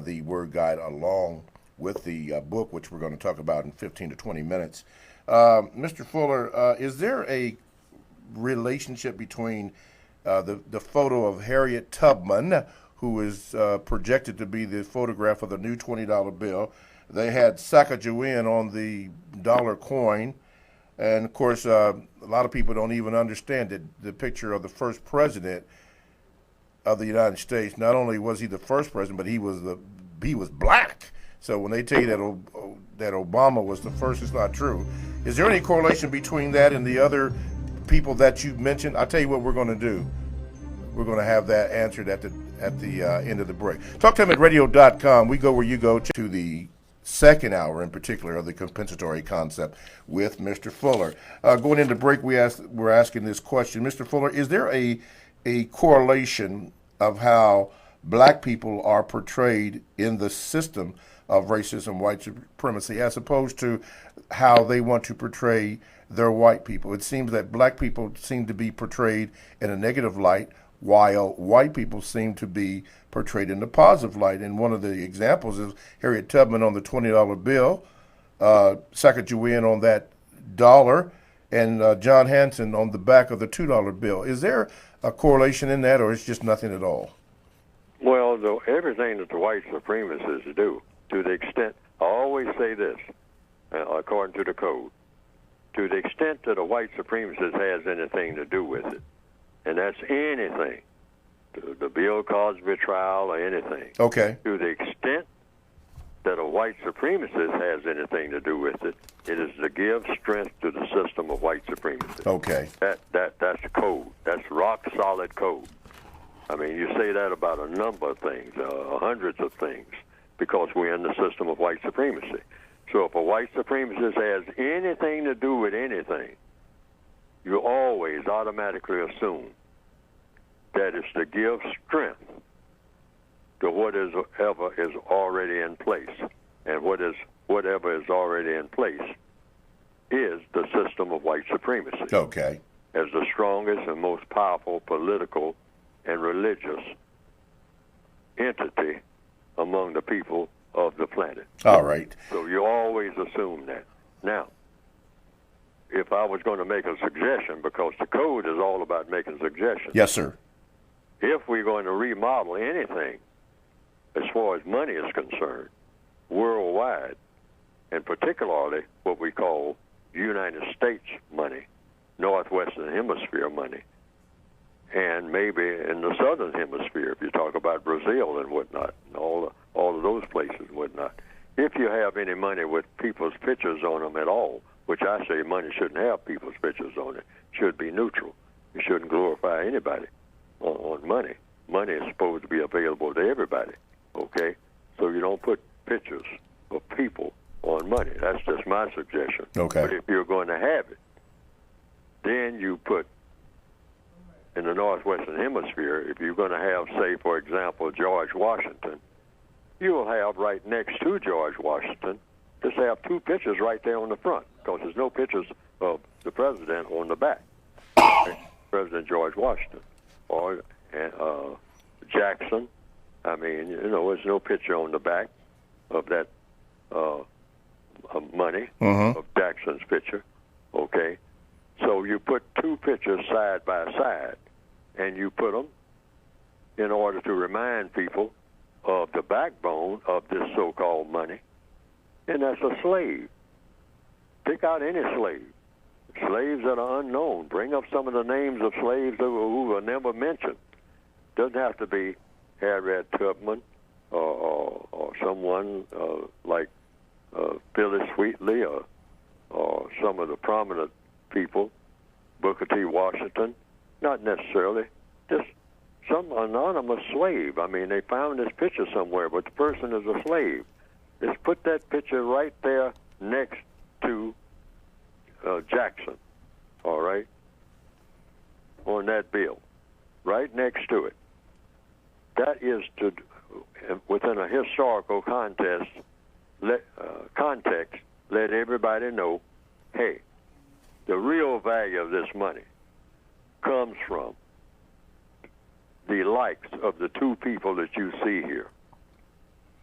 the Word Guide along with the book, which we're going to talk about in 15 to 20 minutes. Mr. Fuller, is there a relationship between the photo of Harriet Tubman, who is projected to be the photograph of the new $20 bill. They had Sacagawea on the dollar coin. And, of course, a lot of people don't even understand that the picture of the first president of the United States, not only was he the first president, but he was black. So when they tell you that Obama was the first, it's not true. Is there any correlation between that and the other people that you mentioned? I'll tell you what we're going to do. We're going to have that answered at the end of the break. TalkTimeAtRadio.com. We go where you go to the second hour, in particular, of the compensatory concept with Mr. Fuller. Going into break, we're asking this question. Mr. Fuller, is there a correlation of how black people are portrayed in the system of racism, white supremacy, as opposed to how they want to portray their white people? It seems that black people seem to be portrayed in a negative light, while white people seem to be portrayed in a positive light. And one of the examples is Harriet Tubman on the $20 bill, Sacagawea on that dollar, and John Hanson on the back of the $2 bill. Is there a correlation in that, or it's just nothing at all? Well, everything that the white supremacists do, to the extent, I always say this, according to the code, to the extent that a white supremacist has anything to do with it, and that's anything, the Bill Cosby trial or anything. Okay. To the extent that a white supremacist has anything to do with it, it is to give strength to the system of white supremacy. Okay. That's code. That's rock solid code. I mean, you say that about a number of things, hundreds of things, because we're in the system of white supremacy. So if a white supremacist has anything to do with anything, you always automatically assume that it's to give strength to whatever is already in place. And whatever is already in place is the system of white supremacy. Okay. As the strongest and most powerful political and religious entity among the people of the planet. All right. So you always assume that. Now, if I was going to make a suggestion, because the code is all about making suggestions. Yes, sir. If we're going to remodel anything, as far as money is concerned, worldwide, and particularly what we call United States money, Northwestern Hemisphere money, and maybe in the Southern Hemisphere, if you talk about Brazil and whatnot, and all of those places and whatnot. If you have any money with people's pictures on them at all, which I say money shouldn't have people's pictures on it, should be neutral. You shouldn't glorify anybody on money. Money is supposed to be available to everybody, okay? So you don't put pictures of people on money. That's just my suggestion. Okay. But if you're going to have it, then you put, in the Northwestern Hemisphere, if you're going to have, say, for example, George Washington, you will have right next to George Washington, just have two pictures right there on the front, because there's no pictures of the president on the back. President George Washington. Or Jackson. I mean, there's no picture on the back of that money, of Jackson's picture, okay? So you put two pictures side by side, and you put them in order to remind people of the backbone of this so-called money, and that's a slave. Pick out any slave. Slaves that are unknown. Bring up some of the names of slaves who are never mentioned. Doesn't have to be Harriet Tubman or someone like Phyllis Wheatley or some of the prominent people, Booker T. Washington. Not necessarily. Just some anonymous slave. I mean, they found this picture somewhere, but the person is a slave. Just put that picture right there next to Jackson, all right, on that bill, right next to it. That is to, within a historical context, let everybody know, hey, the real value of this money comes from the likes of the two people that you see here,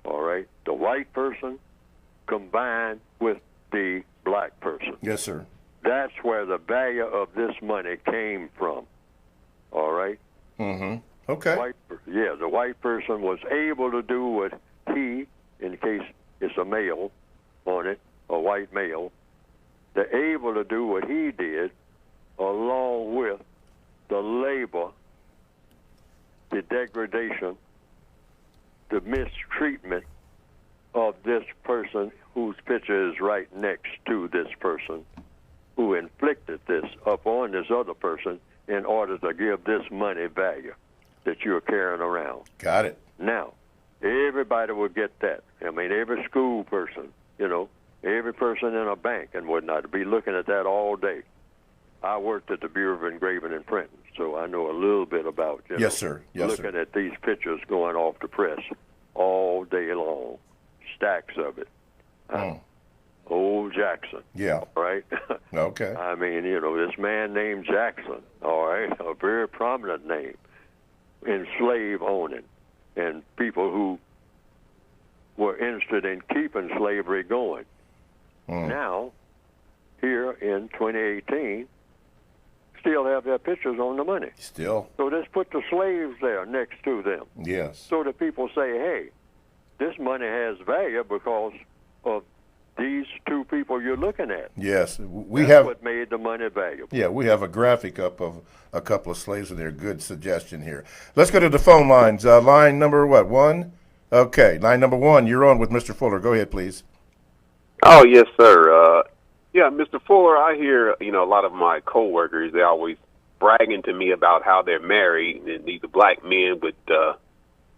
all right, the white person combined with the black person. Yes, sir. That's where the value of this money came from. All right? Mm-hmm. Okay. The white person was able to do what he, in case it's a male on it, a white male, they're able to do what he did along with the labor, the degradation, the mistreatment of this person whose picture is right next to this person who inflicted this upon this other person in order to give this money value that you're carrying around. Got it. Now, everybody will get that. I mean, every school person, every person in a bank and whatnot will be looking at that all day. I worked at the Bureau of Engraving and Printing, so I know a little bit about yes, sir. Looking at these pictures going off the press all day long, stacks of it. Old Jackson. Yeah. Right? Okay. I mean, this man named Jackson, all right, a very prominent name in slave owning and people who were interested in keeping slavery going. Now, here in 2018, still have their pictures on the money. Still. So let's put the slaves there next to them. Yes. So that people say, hey, this money has value because of these two people you're looking at. Yes. That's what made the money valuable. Yeah, we have a graphic up of a couple of slaves in there. Good suggestion here. Let's go to the phone lines. Line number, one? Okay, line number 1, you're on with Mr. Fuller. Go ahead, please. Oh, yes, sir. Yeah, Mr. Fuller, I hear, a lot of my coworkers, they're always bragging to me about how they're married, and these are black men with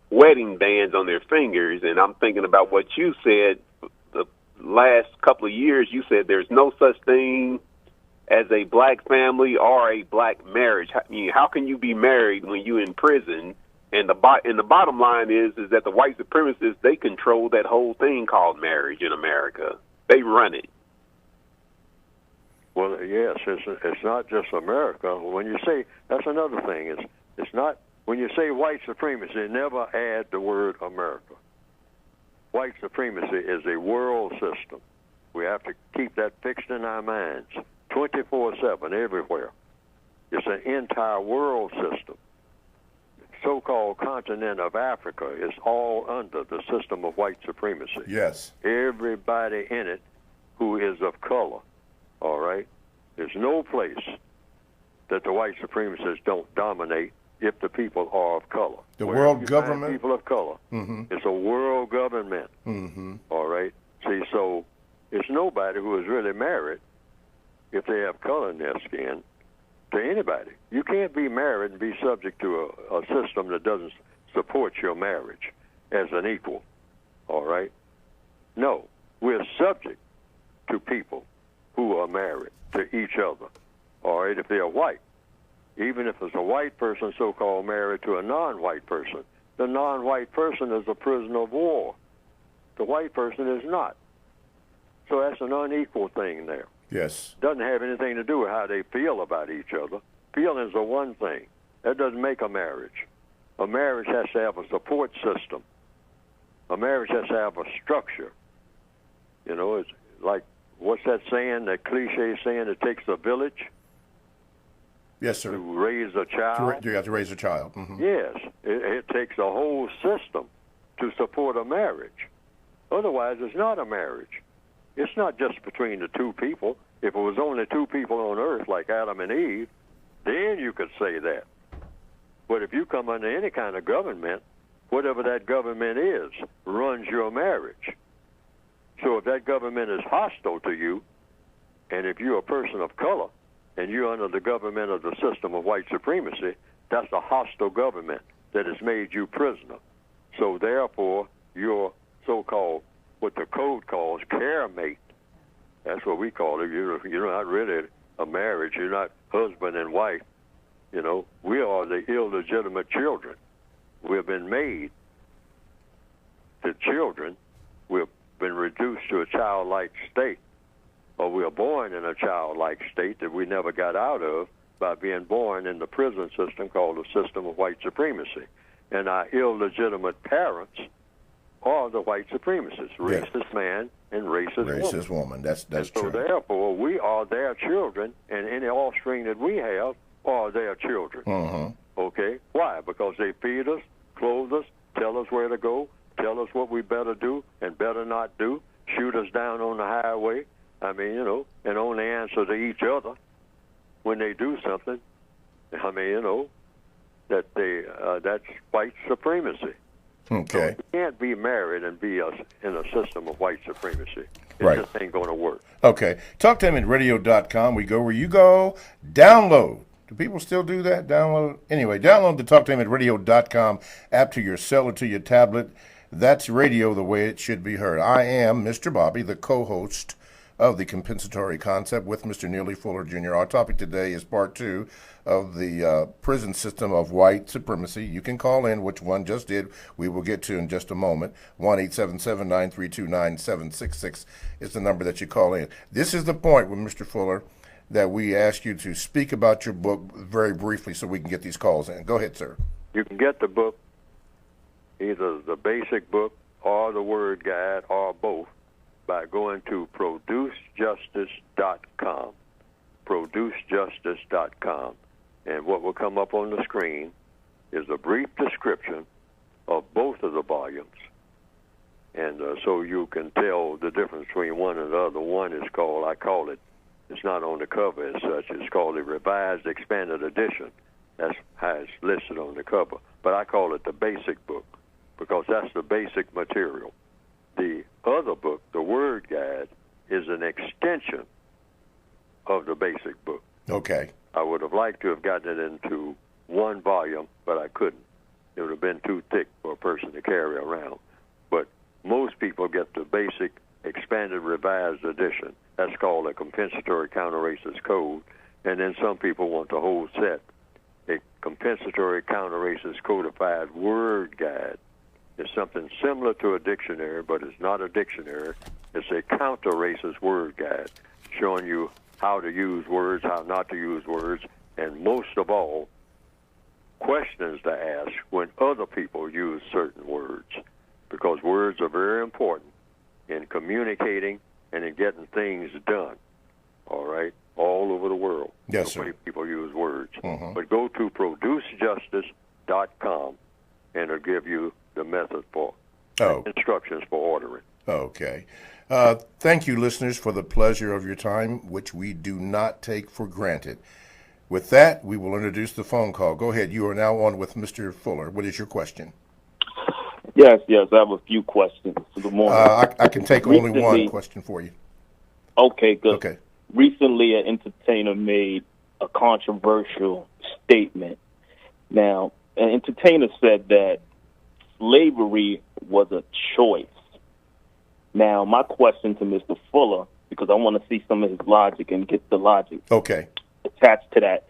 wedding bands on their fingers, and I'm thinking about what you said the last couple of years. You said there's no such thing as a black family or a black marriage. How can you be married when you're in prison? And the bottom line is that the white supremacists, they control that whole thing called marriage in America. They run it. Well, yes, it's not just America. When you say, that's another thing. It's not, when you say white supremacy, never add the word America. White supremacy is a world system. We have to keep that fixed in our minds 24/7 everywhere. It's an entire world system. So-called continent of Africa is all under the system of white supremacy. Yes. Everybody in it who is of color, all right? There's no place that the white supremacists don't dominate if the people are of color. The world government? People of color. It's a world government, all right? See, so it's nobody who is really married if they have color in their skin to anybody. You can't be married and be subject to a system that doesn't support your marriage as an equal, all right? No, we're subject to people who are married to each other, all right, if they're white. Even if it's a white person so-called married to a non-white person, the non-white person is a prisoner of war. The white person is not. So that's an unequal thing there. Yes. Doesn't have anything to do with how they feel about each other. Feelings are one thing. That doesn't make a marriage. A marriage has to have a support system. A marriage has to have a structure. It's like, what's that saying, that cliche saying, it takes a village? Yes, sir. To raise a child? You have to raise a child. Yes. It takes a whole system to support a marriage. Otherwise, it's not a marriage. It's not just between the two people. If it was only two people on earth like Adam and Eve, then you could say that. But if you come under any kind of government, whatever that government is, runs your marriage. So if that government is hostile to you, and if you're a person of color, and you're under the government of the system of white supremacy, that's a hostile government that has made you prisoner. So therefore, your so-called, what the code calls, care mate, that's what we call it. You're not really a marriage. You're not husband and wife. We are the illegitimate children. We've been made to children. We've been reduced to a childlike state, or we are born in a childlike state that we never got out of by being born in the prison system called the system of white supremacy. And our illegitimate parents are the white supremacists, racist man and racist woman. That's so true. Therefore, we are their children, and any offspring that we have are their children. Okay? Why? Because they feed us, clothe us, tell us where to go, tell us what we better do and better not do, shoot us down on the highway. I mean, you know, and only answer to each other when they do something. I mean, you know, that that's white supremacy. Okay. So you can't be married and be in a system of white supremacy. It Right. just ain't going to work. Okay. TalkTimeRadio.com. We go where you go. Download. Do people still do that? Download? Anyway, download the TalkTimeRadio.com app to your cell or to your tablet. That's radio the way it should be heard. I am Mr. Bobby, the co-host of the Compensatory Concept with Mr. Neely Fuller Jr. Our topic today is part 2 of the prison system of white supremacy. You can call in, which one just did. We will get to in just a moment. 1-877-932-9766 is the number that you call in. This is the point with Mr. Fuller that we ask you to speak about your book very briefly so we can get these calls in. Go ahead, sir. You can get the book, either the basic book or the word guide or both, by going to producejustice.com. Producejustice.com. And what will come up on the screen is a brief description of both of the volumes. And so you can tell the difference between one and the other. One is called, I call it, it's not on the cover as such, it's called the Revised Expanded Edition. That's how it's listed on the cover. But I call it the basic book because that's the basic material. The other book, the Word Guide, is an extension of the basic book. Okay. I would have liked to have gotten it into one volume, but I couldn't. It would have been too thick for a person to carry around. But most people get the basic expanded revised edition. That's called a compensatory counter-racist code. And then some people want the whole set. A compensatory counter-racist codified word guide is something similar to a dictionary, but it's not a dictionary. It's a counter-racist word guide showing you how to use words, how not to use words, and most of all, questions to ask when other people use certain words, because words are very important in communicating and in getting things done, all right, all over the world. Yes, the way sir. people use words. Mhm. But go to producejustice.com, and it'll give you the method for instructions for ordering. Okay. Thank you, listeners, for the pleasure of your time, which we do not take for granted. With that, we will introduce the phone call. Go ahead. You are now on with Mr. Fuller. What is your question? Yes, I have a few questions. Good morning. I can take only one question for you. Okay, good. Okay. Recently, an entertainer made a controversial statement. Now, an entertainer said that slavery was a choice. Now, my question to Mr. Fuller, because I want to see some of his logic and get the logic attached to that.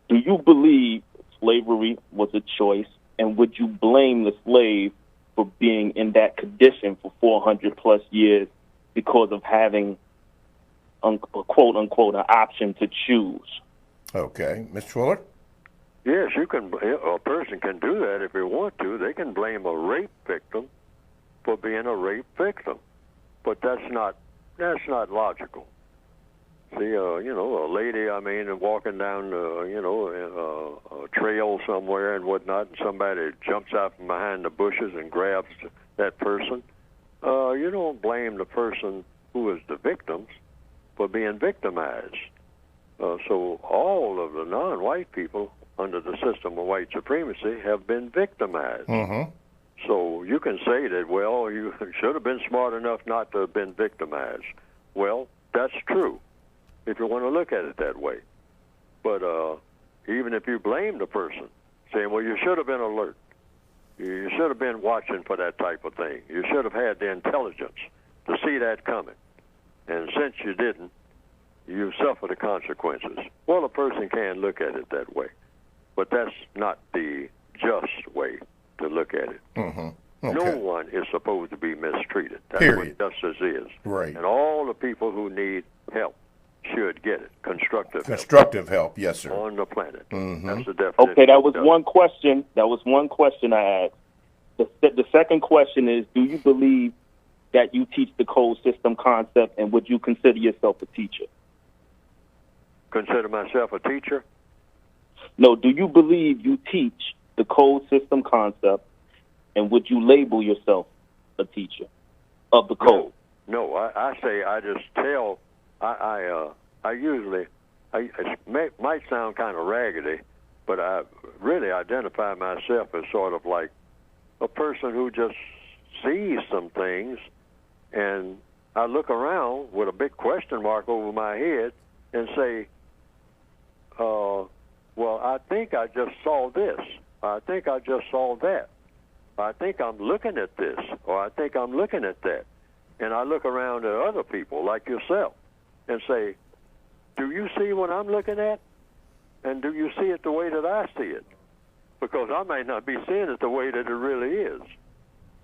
Do you believe slavery was a choice, and would you blame the slave for being in that condition for 400 plus years because of having, quote unquote, an option to choose? Okay. Mr. Fuller? Yes, you can. A person can do that if they want to. They can blame a rape victim for being a rape victim, but that's not logical. See, a lady, walking down, a trail somewhere and whatnot, and somebody jumps out from behind the bushes and grabs that person. You don't blame the person who is the victims for being victimized. So all of the non-white people under the system of white supremacy have been victimized. Mm-hmm. So you can say that, well, you should have been smart enough not to have been victimized. Well, that's true, if you want to look at it that way. But even if you blame the person, saying, well, you should have been alert, you should have been watching for that type of thing, you should have had the intelligence to see that coming, and since you didn't, you suffer the consequences. Well, a person can look at it that way, but that's not the just way to look at it. Mm-hmm. Okay. No one is supposed to be mistreated. That's Period. what justice is. Right. And all the people who need help should get it. Constructive help, yes, sir. On the planet. Mm-hmm. That's the definition. Okay, that was one question. That was one question I asked. The second question is, do you believe that you teach the cold system concept, and would you consider yourself a teacher? Consider myself a teacher? No, do you believe you teach the code system concept, and would you label yourself a teacher of the code? No, I say I just tell. I usually, it might sound kind of raggedy, but I really identify myself as sort of like a person who just sees some things, and I look around with a big question mark over my head and say, well, I think I just saw this. I think I just saw that. I think I'm looking at this, or I think I'm looking at that. And I look around at other people like yourself and say, do you see what I'm looking at? And do you see it the way that I see it? Because I might not be seeing it the way that it really is.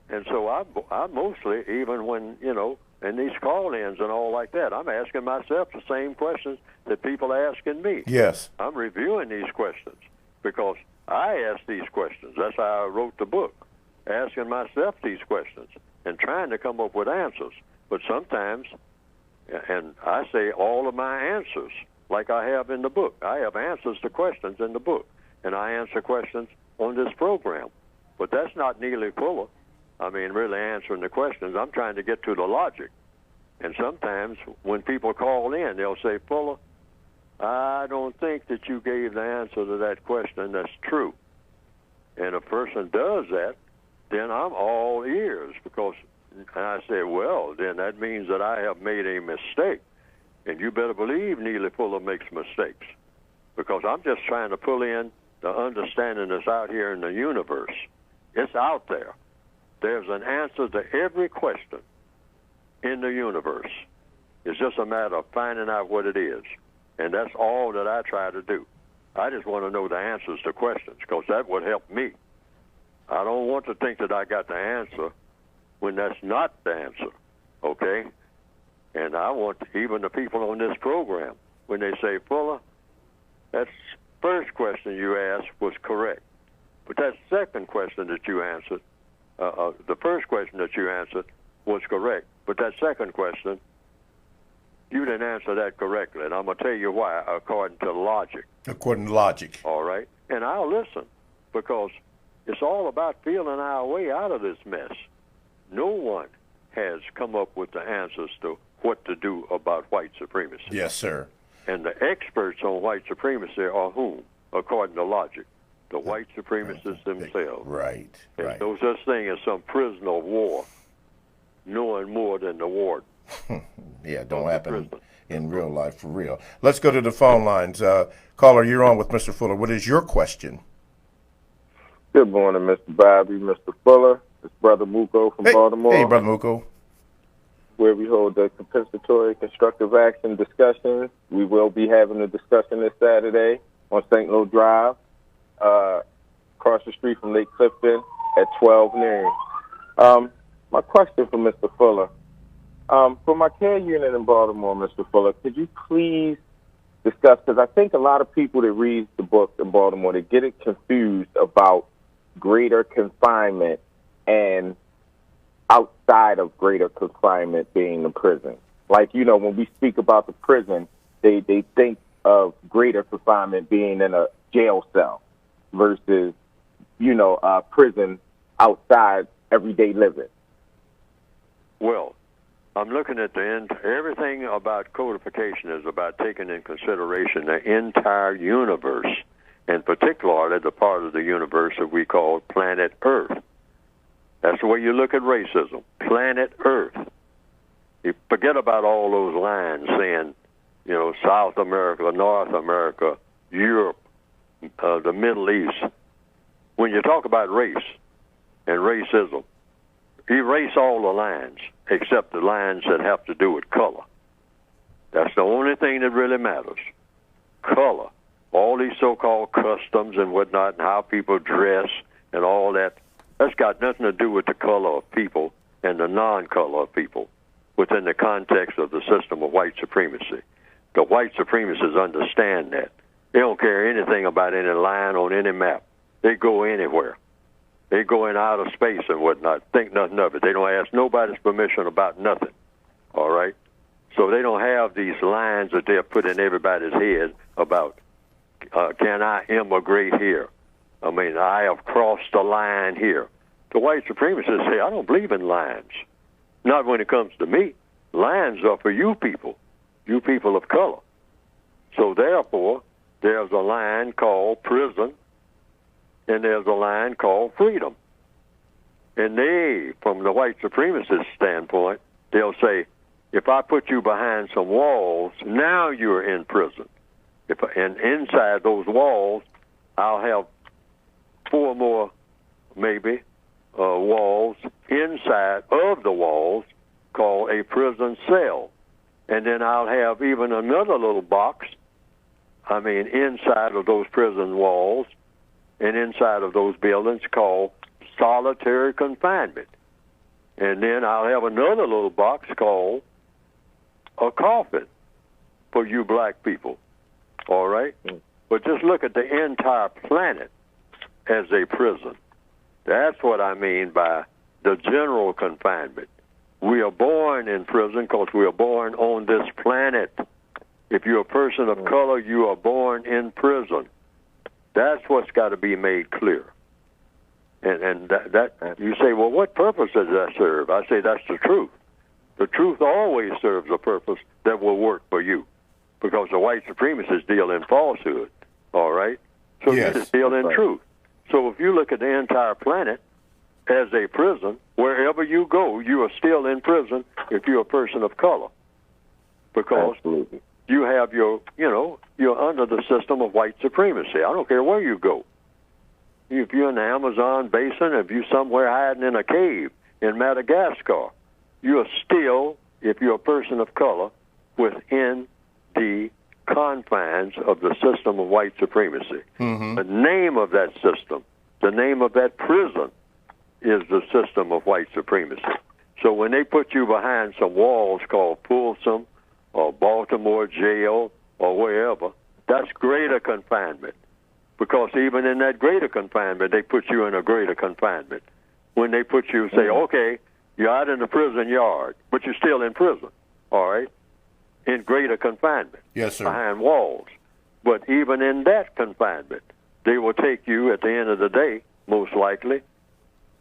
And so I mostly, even when, in these call-ins and all like that, I'm asking myself the same questions that people are asking me. Yes. I'm reviewing these questions because I ask these questions. That's how I wrote the book, asking myself these questions and trying to come up with answers. But sometimes, and I say all of my answers, like I have in the book. I have answers to questions in the book, and I answer questions on this program. But that's not Neely Fuller. I mean, really answering the questions. I'm trying to get to the logic. And sometimes when people call in, they'll say, Fuller, I don't think that you gave the answer to that question that's true. And a person does that, then I'm all ears because I say, well, then that means that I have made a mistake. And you better believe Neely Fuller makes mistakes because I'm just trying to pull in the understanding that's out here in the universe. It's out there. There's an answer to every question in the universe. It's just a matter of finding out what it is. And that's all that I try to do. I just want to know the answers to questions because that would help me. I don't want to think that I got the answer when that's not the answer, okay? And I want even the people on this program, when they say, Fuller, that first question you asked was correct. But that second question that you answered, the first question that you answered was correct. But that second question, you didn't answer that correctly. And I'm going to tell you why, according to logic. According to logic. All right? And I'll listen because it's all about feeling our way out of this mess. No one has come up with the answers to what to do about white supremacy. Yes, sir. And the experts on white supremacy are whom, according to logic? The white supremacists themselves. Right, There's right. no such thing as some prisoner of war knowing more than the warden. Yeah, don't happen in real life for real. Let's go to the phone lines. Caller, you're on with Mr. Fuller. What is your question? Good morning, Mr. Bobby, Mr. Fuller. It's Brother Muko from Baltimore. Hey, Brother Muko. Where we hold the compensatory constructive action discussions. We will be having a discussion this Saturday on St. Louis Drive, across the street from Lake Clifton at 12 noon. My question for Mr. Fuller. For my care unit in Baltimore, Mr. Fuller, could you please discuss, because I think a lot of people that read the book in Baltimore, they get it confused about greater confinement and outside of greater confinement being the prison. Like, when we speak about the prison, they think of greater confinement being in a jail cell versus, prison outside everyday living. Well, I'm looking at the end. Everything about codification is about taking in consideration the entire universe, and particularly the part of the universe that we call planet Earth. That's the way you look at racism, planet Earth. You forget about all those lines saying, South America, North America, Europe, the Middle East. When you talk about race and racism, erase all the lines except the lines that have to do with color. That's the only thing that really matters. Color. All these so-called customs and whatnot and how people dress and all that, that's got nothing to do with the color of people and the non-color of people within the context of the system of white supremacy. The white supremacists understand that. They don't care anything about any line on any map. They go anywhere. They go in outer space and whatnot, think nothing of it. They don't ask nobody's permission about nothing, all right? So they don't have these lines that they're put in everybody's head about can I immigrate here? I mean, I have crossed the line here. The white supremacists say, I don't believe in lines. Not when it comes to me. Lines are for you people of color. So therefore, there's a line called prison, and there's a line called freedom. And they, from the white supremacist standpoint, they'll say, if I put you behind some walls, now you're in prison. And inside those walls, I'll have 4 more, maybe, walls inside of the walls called a prison cell. And then I'll have even another little box, inside of those prison walls and inside of those buildings called solitary confinement. And then I'll have another little box called a coffin for you black people. All right? But just look at the entire planet as a prison. That's what I mean by the general confinement. We are born in prison because we are born on this planet. If you're a person of color, you are born in prison. That's what's got to be made clear. And that you say, well, what purpose does that serve? I say that's the truth. The truth always serves a purpose that will work for you, because the white supremacists deal in falsehood, all right? So yes, you just deal in truth. So if you look at the entire planet as a prison, wherever you go, you are still in prison if you're a person of color, because you have you're under the system of white supremacy. I don't care where you go. If you're in the Amazon basin, if you're somewhere hiding in a cave in Madagascar, you are still, if you're a person of color, within the confines of the system of white supremacy. Mm-hmm. The name of that system, the name of that prison, is the system of white supremacy. So when they put you behind some walls called Folsom or Baltimore jail or wherever, that's greater confinement. Because even in that greater confinement, they put you in a greater confinement. When they put you, say, okay, you're out in the prison yard, but you're still in prison, all right, in greater confinement. Yes, sir. Behind walls. But even in that confinement, they will take you at the end of the day, most likely,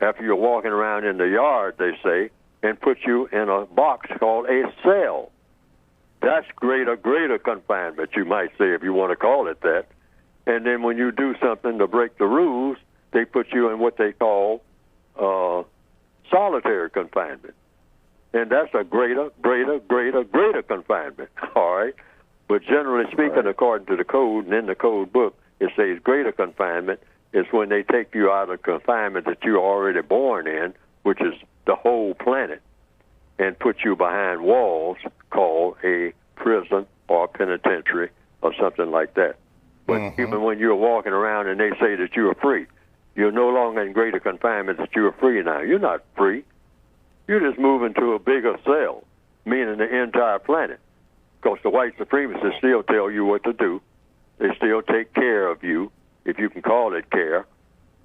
after you're walking around in the yard, they say, and put you in a box called a cell. That's greater confinement, you might say, if you want to call it that. And then when you do something to break the rules, they put you in what they call solitary confinement. And that's a greater confinement, all right? But generally speaking, according to the code, and in the code book, it says greater confinement is when they take you out of confinement that you're already born in, which is the whole planet, and put you behind walls called a prison or penitentiary or something like that. But even when you're walking around and they say that you're free, you're no longer in greater confinement that you're free now. You're not free. You're just moving to a bigger cell, meaning the entire planet. Because the white supremacists still tell you what to do. They still take care of you, if you can call it care.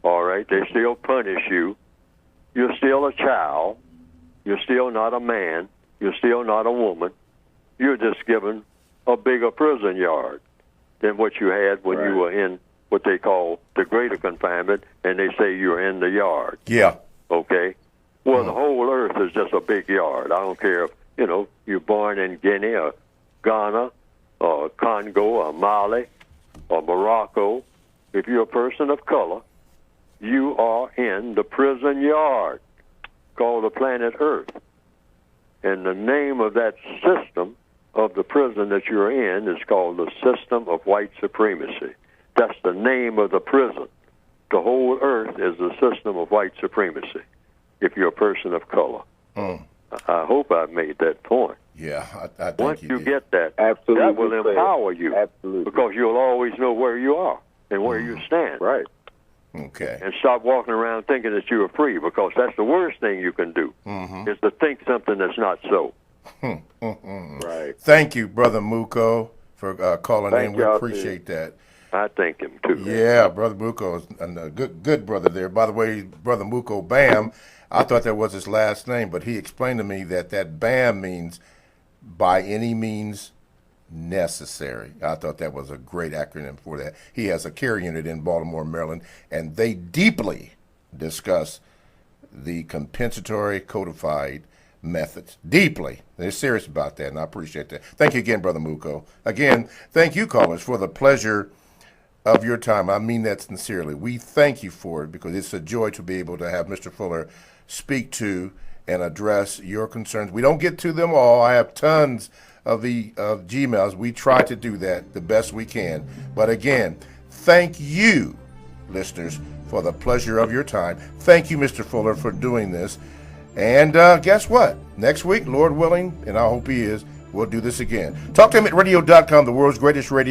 All right? They still punish you. You're still a child. You're still not a man. You're still not a woman. You're just given a bigger prison yard than what you had when you were in what they call the greater confinement, and they say you're in the yard. Yeah. Okay? Well, the whole earth is just a big yard. I don't care if, you're born in Guinea or Ghana or Congo or Mali or Morocco. If you're a person of color, you are in the prison yard called the planet Earth. And the name of that system of the prison that you're in is called the system of white supremacy. That's the name of the prison. The whole earth is the system of white supremacy, if you're a person of color. I hope I've made that point. Yeah, I think once you get that, absolutely, that will empower you. Absolutely. Because you'll always know where you are and where you stand. Right. Okay. And stop walking around thinking that you are free, because that's the worst thing you can do, is to think something that's not so. Right. Thank you, Brother Muko, for calling in. We appreciate that. I thank him, too. Yeah, Brother Muko is a good brother there. By the way, Brother Muko Bam, I thought that was his last name, but he explained to me that Bam means by any means necessary. I thought that was a great acronym for that. He has a care unit in Baltimore, Maryland, and they deeply discuss the compensatory codified methods. Deeply. They're serious about that, and I appreciate that. Thank you again, Brother Muko. Again, thank you, callers, for the pleasure of your time. I mean that sincerely. We thank you for it because it's a joy to be able to have Mr. Fuller speak to and address your concerns. We don't get to them all. I have tons of the Gmails. We try to do that the best we can. But again, thank you, listeners, for the pleasure of your time. Thank you, Mr. Fuller, for doing this. And guess what? Next week, Lord willing, and I hope he is, we'll do this again. Talk to him at radio.com, the world's greatest radio.